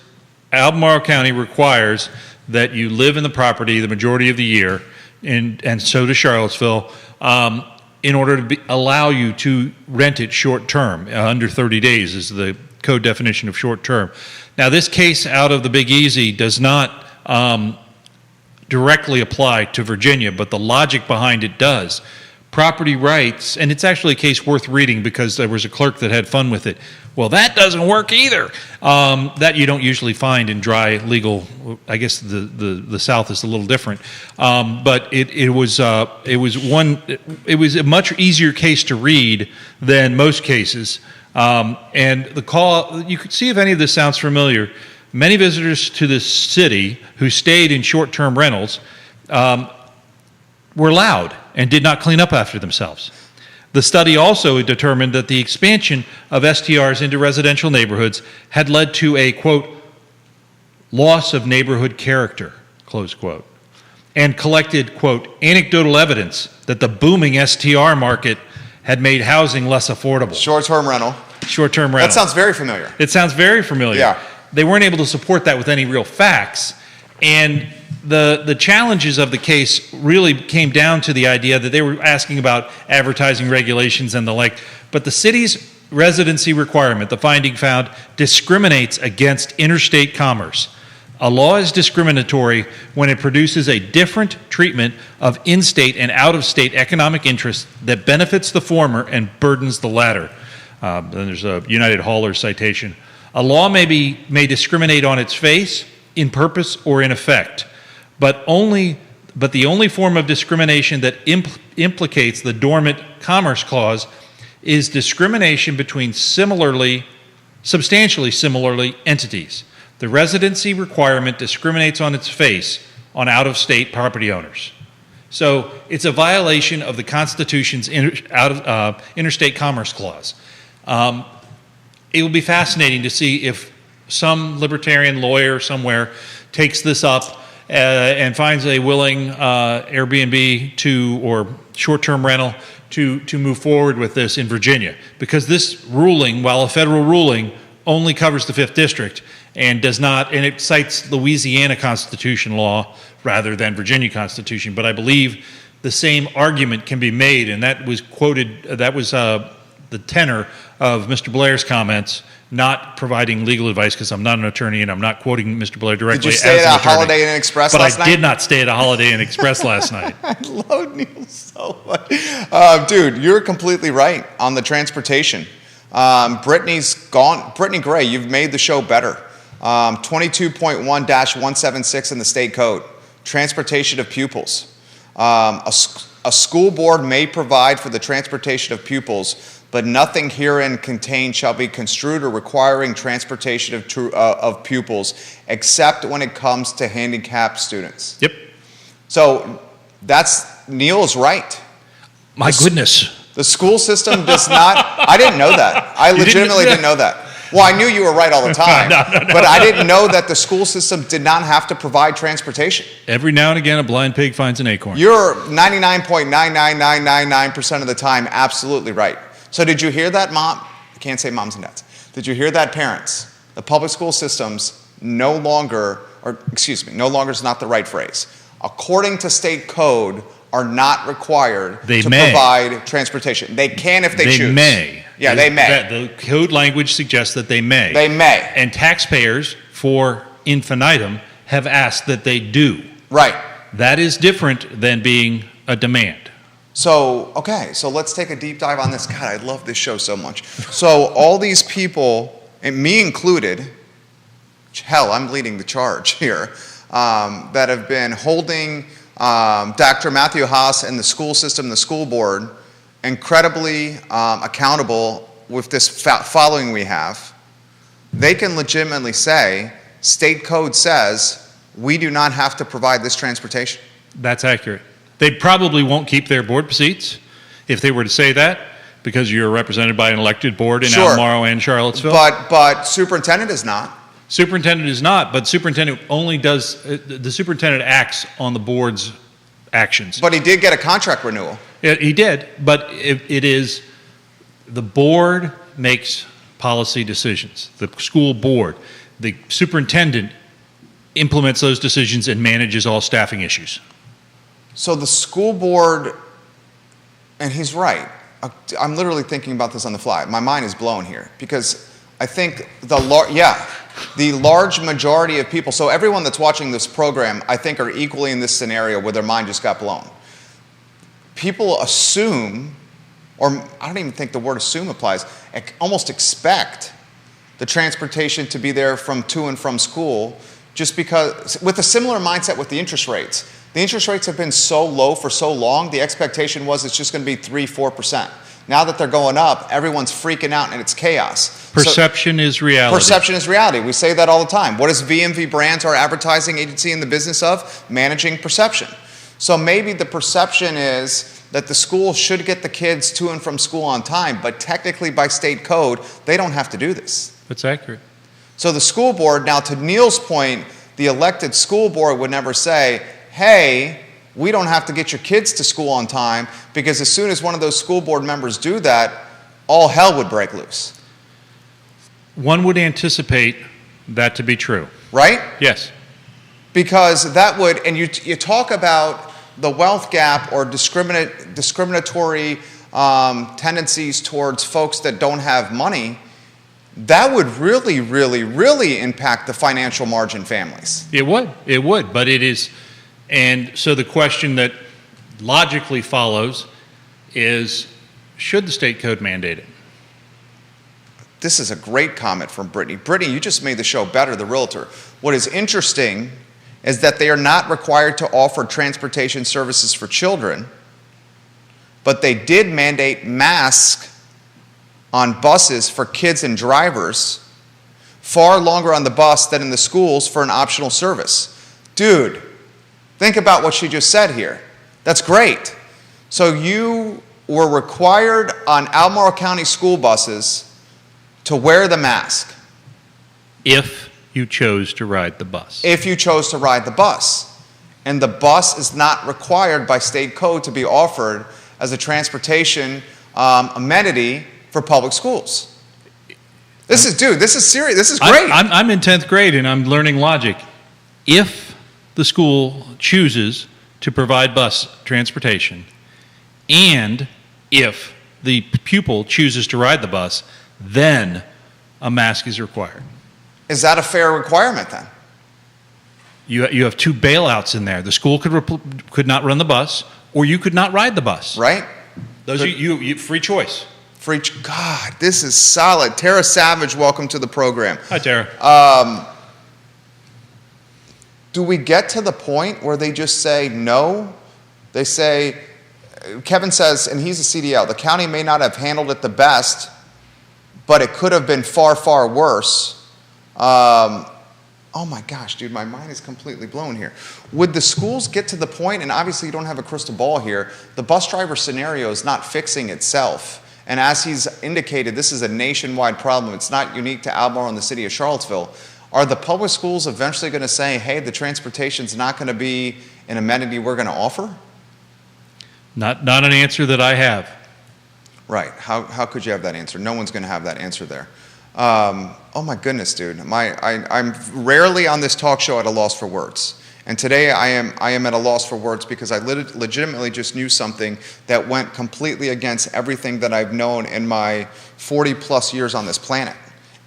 Albemarle County requires that you live in the property the majority of the year, and so does Charlottesville, in order to allow you to rent it short-term. Under 30 days is the code definition of short-term. Now, this case out of the Big Easy does not directly apply to Virginia, but the logic behind it does. property rights, and it's actually a case worth reading because there was a clerk that had fun with it. Well, that doesn't work either. That you don't usually find in dry legal. I guess the South is a little different, but it was a much easier case to read than most cases. And the call, you could see if any of this sounds familiar. Many visitors to the city who stayed in short-term rentals were loud and did not clean up after themselves. The study also determined that the expansion of STRs into residential neighborhoods had led to a, quote, loss of neighborhood character, close quote, and collected, quote, anecdotal evidence that the booming STR market had made housing less affordable. Short-term rental. Short-term rental. That sounds very familiar. It sounds very familiar. Yeah. They weren't able to support that with any real facts, and the challenges of the case really came down to the idea that they were asking about advertising regulations and the like, but the city's residency requirement, the finding found, discriminates against interstate commerce. A law is discriminatory when it produces a different treatment of in-state and out-of-state economic interests that benefits the former and burdens the latter. Then there's a United Haulers citation. A law may discriminate on its face, in purpose, or in effect, but the only form of discrimination that implicates the dormant Commerce Clause is discrimination between substantially similarly entities. The residency requirement discriminates on its face on out-of-state property owners. So it's a violation of the Constitution's Interstate Commerce Clause. It will be fascinating to see if some libertarian lawyer somewhere takes this up and finds a willing Airbnb or short-term rental to move forward with this in Virginia. Because this ruling, while a federal ruling, only covers the 5th District and does not, and it cites Louisiana Constitution law rather than Virginia Constitution. But I believe the same argument can be made, and that was quoted, that was the tenor of Mr. Blair's comments, not providing legal advice because I'm not an attorney and I'm not quoting Mr. Blair directly. Did you stay at a Holiday Inn Express last night? But I did not stay at a Holiday Inn Express last night. I love Neil so much. Dude, you're completely right on the transportation. Brittany's gone. Brittany Gray, you've made the show better. 22.1-176 in the state code, transportation of pupils. A school board may provide for the transportation of pupils, but nothing herein contained shall be construed or requiring transportation of pupils, except when it comes to handicapped students. Yep. So Neil is right. My goodness. The school system does not, I didn't know that. I legitimately didn't know that. Well, I knew you were right all the time, No. but I didn't know that the school system did not have to provide transportation. Every now and again, a blind pig finds an acorn. You're 99.99999% of the time absolutely right. So did you hear that, Mom? I can't say moms and dads. Did you hear that, parents? The public school systems no longer is not the right phrase. According to state code, are not required to provide transportation. They can if they choose. They may. Yeah, they may. The code language suggests that they may. They may. And taxpayers, for infinitum, have asked that they do. Right. That is different than being a demand. So, okay, so let's take a deep dive on this. God, I love this show so much. So all these people, and me included, hell, I'm leading the charge here, that have been holding Dr. Matthew Haas and the school system, the school board, incredibly accountable with this following we have. They can legitimately say, state code says, we do not have to provide this transportation. That's accurate. They probably won't keep their board seats if they were to say that, because you're represented by an elected board in Albemarle and Charlottesville. But superintendent is not. Superintendent is not, but superintendent only does, the superintendent acts on the board's actions. But he did get a contract renewal. He did, but it is, the board makes policy decisions. The school board, the superintendent implements those decisions and manages all staffing issues. So the school board, and he's right. I'm literally thinking about this on the fly. My mind is blown here because I think the large majority of people, so everyone that's watching this program, I think are equally in this scenario where their mind just got blown. people assume, or I don't even think the word assume applies, almost expect the transportation to be there from to and from school, just because, with a similar mindset with the interest rates. The interest rates have been so low for so long, the expectation was it's just going to be 3-4%. Now that they're going up, everyone's freaking out and it's chaos. Perception is reality. Perception is reality. We say that all the time. What is VMV Brands, our advertising agency, in the business of? Managing perception. So maybe the perception is that the school should get the kids to and from school on time, but technically by state code, they don't have to do this. That's accurate. So the school board, now to Neil's point, the elected school board would never say, hey, we don't have to get your kids to school on time, because as soon as one of those school board members do that, all hell would break loose. One would anticipate that to be true. Right? Yes. Because that would, and you talk about the wealth gap or discriminatory tendencies towards folks that don't have money, that would really, really, really impact the financial margin families. It would, but it is, and so the question that logically follows is, should the state code mandate it? This is a great comment from Brittany. Brittany, you just made the show better, the realtor. What is interesting is that they are not required to offer transportation services for children, but they did mandate masks on buses for kids and drivers, far longer on the bus than in the schools for an optional service. Dude, think about what she just said here. That's great. So you were required on Albemarle County school buses to wear the mask. If you chose to ride the bus. If you chose to ride the bus. And the bus is not required by state code to be offered as a transportation amenity for public schools. This is serious. This is great. I'm in 10th grade and I'm learning logic. If the school chooses to provide bus transportation, and if the pupil chooses to ride the bus, then a mask is required. Is that a fair requirement then? You have two bailouts in there. The school could not run the bus, or you could not ride the bus. Right? Those are you free choice. God, this is solid. Tara Savage, welcome to the program. Hi, Tara. Do we get to the point where they just say no? They say, Kevin says, and he's a CDL, the county may not have handled it the best, but it could have been far, far worse. Oh my gosh, dude, my mind is completely blown here. Would the schools get to the point, and obviously you don't have a crystal ball here, the bus driver scenario is not fixing itself. And as he's indicated, this is a nationwide problem. It's not unique to Albemarle and the city of Charlottesville. Are the public schools eventually going to say, hey, the transportation's not going to be an amenity we're going to offer? Not an answer that I have. Right. How could you have that answer? No one's going to have that answer there. Oh my goodness, dude. I'm rarely on this talk show at a loss for words. And today I am at a loss for words because I legitimately just knew something that went completely against everything that I've known in my 40 plus years on this planet.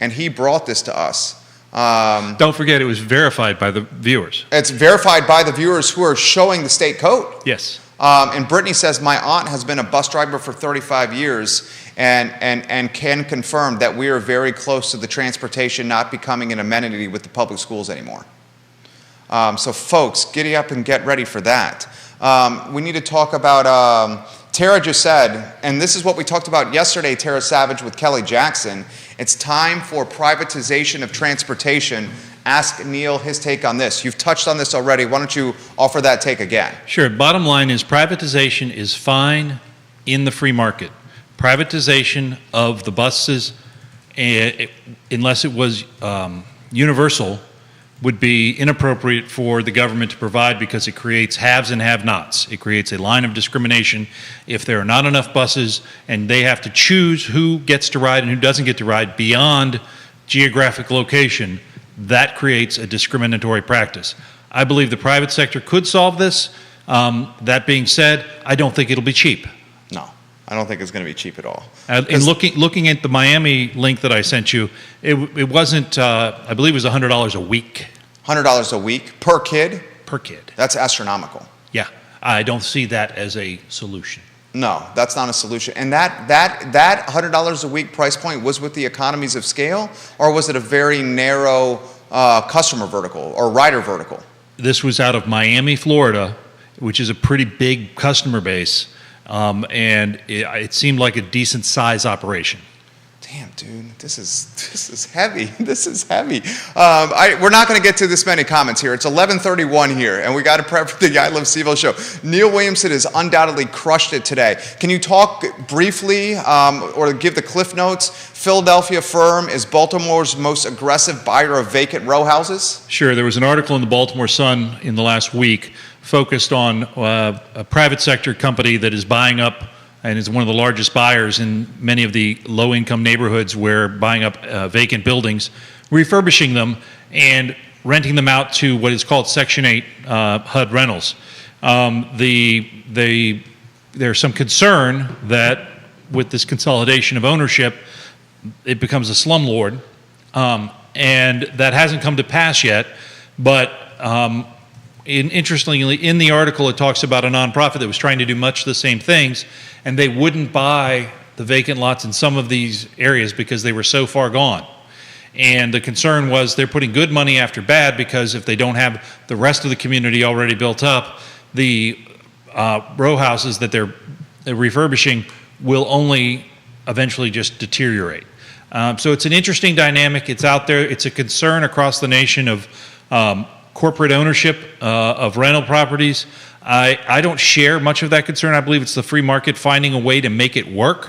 And he brought this to us. Don't forget, it was verified by the viewers. It's verified by the viewers who are showing the state code. Yes. And Brittany says, my aunt has been a bus driver for 35 years and can confirm that we are very close to the transportation not becoming an amenity with the public schools anymore. So folks, giddy up and get ready for that. We need to talk about, Tara just said, and this is what we talked about yesterday, Tara Savage with Kelly Jackson, it's time for privatization of transportation. Ask Neil his take on this. You've touched on this already. Why don't you offer that take again? Sure. Bottom line is privatization is fine in the free market. Privatization of the buses, unless it was universal, would be inappropriate for the government to provide because it creates haves and have-nots. It creates a line of discrimination. If there are not enough buses and they have to choose who gets to ride and who doesn't get to ride beyond geographic location, that creates a discriminatory practice. I believe the private sector could solve this. That being said, I don't think it'll be cheap. No, I don't think it's going to be cheap at all. And looking at the Miami link that I sent you, it wasn't, I believe it was $100 a week. $100 a week per kid? Per kid. That's astronomical. Yeah. I don't see that as a solution. No, that's not a solution. And that $100 a week price point was with the economies of scale, or was it a very narrow customer vertical or rider vertical? This was out of Miami, Florida, which is a pretty big customer base, and it seemed like a decent size operation. Damn, dude, this is heavy. This is heavy. We're not going to get to this many comments here. It's 11:31 here, and we got to prep for the I Love CVille show. Neil Williamson has undoubtedly crushed it today. Can you talk briefly or give the cliff notes? Philadelphia firm is Baltimore's most aggressive buyer of vacant row houses. Sure. There was an article in the Baltimore Sun in the last week focused on a private sector company that is buying up and is one of the largest buyers in many of the low-income neighborhoods where buying up vacant buildings, refurbishing them, and renting them out to what is called Section 8 HUD rentals. There's some concern that with this consolidation of ownership, it becomes a slumlord, and that hasn't come to pass yet, but interestingly, in the article, it talks about a nonprofit that was trying to do much the same things, and they wouldn't buy the vacant lots in some of these areas because they were so far gone. And the concern was they're putting good money after bad, because if they don't have the rest of the community already built up, the row houses that they're refurbishing will only eventually just deteriorate. So it's an interesting dynamic. It's out there. It's a concern across the nation of corporate ownership of rental properties. I don't share much of that concern. I believe it's the free market finding a way to make it work.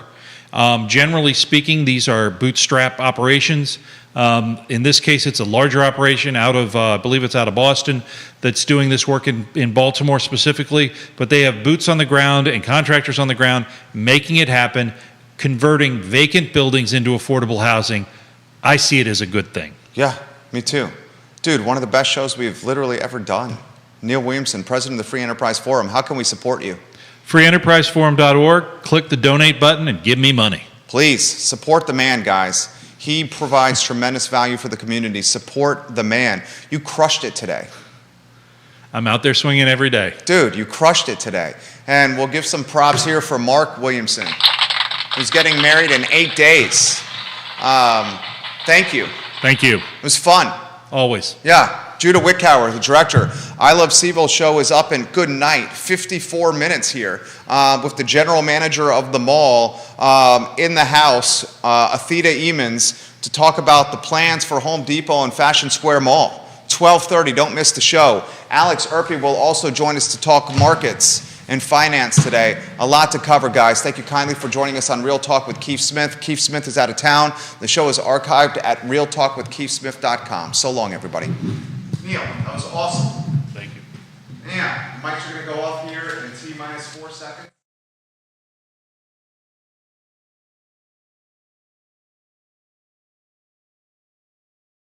Generally speaking, these are bootstrap operations. In this case, it's a larger operation out of, I believe it's out of Boston, that's doing this work in Baltimore specifically. But they have boots on the ground and contractors on the ground making it happen, converting vacant buildings into affordable housing. I see it as a good thing. Yeah, me too. Dude, one of the best shows we've literally ever done. Neil Williamson, president of the Free Enterprise Forum. How can we support you? freeenterpriseforum.org. Click the donate button and give me money. Please support the man, guys. He provides tremendous value for the community. Support the man. You crushed it today. I'm out there swinging every day. Dude, you crushed it today. And we'll give some props here for Mark Williamson, who's getting married in 8 days. Thank you. Thank you. It was fun. Always. Yeah. Judah Wickhauer, the director. I Love CVille show is up in good night. 54 minutes here with the general manager of the mall in the house, Athena Emons, to talk about the plans for Home Depot and Fashion Square Mall. 12:30, don't miss the show. Alex Erpy will also join us to talk markets and finance today. A lot to cover, guys. Thank you kindly for joining us on Real Talk with Keith Smith. Keith Smith is out of town. The show is archived at realtalkwithkeithsmith.com. So long, everybody. Neil, that was awesome. Thank you. Man, mics are going to go off here in T-minus 4 seconds.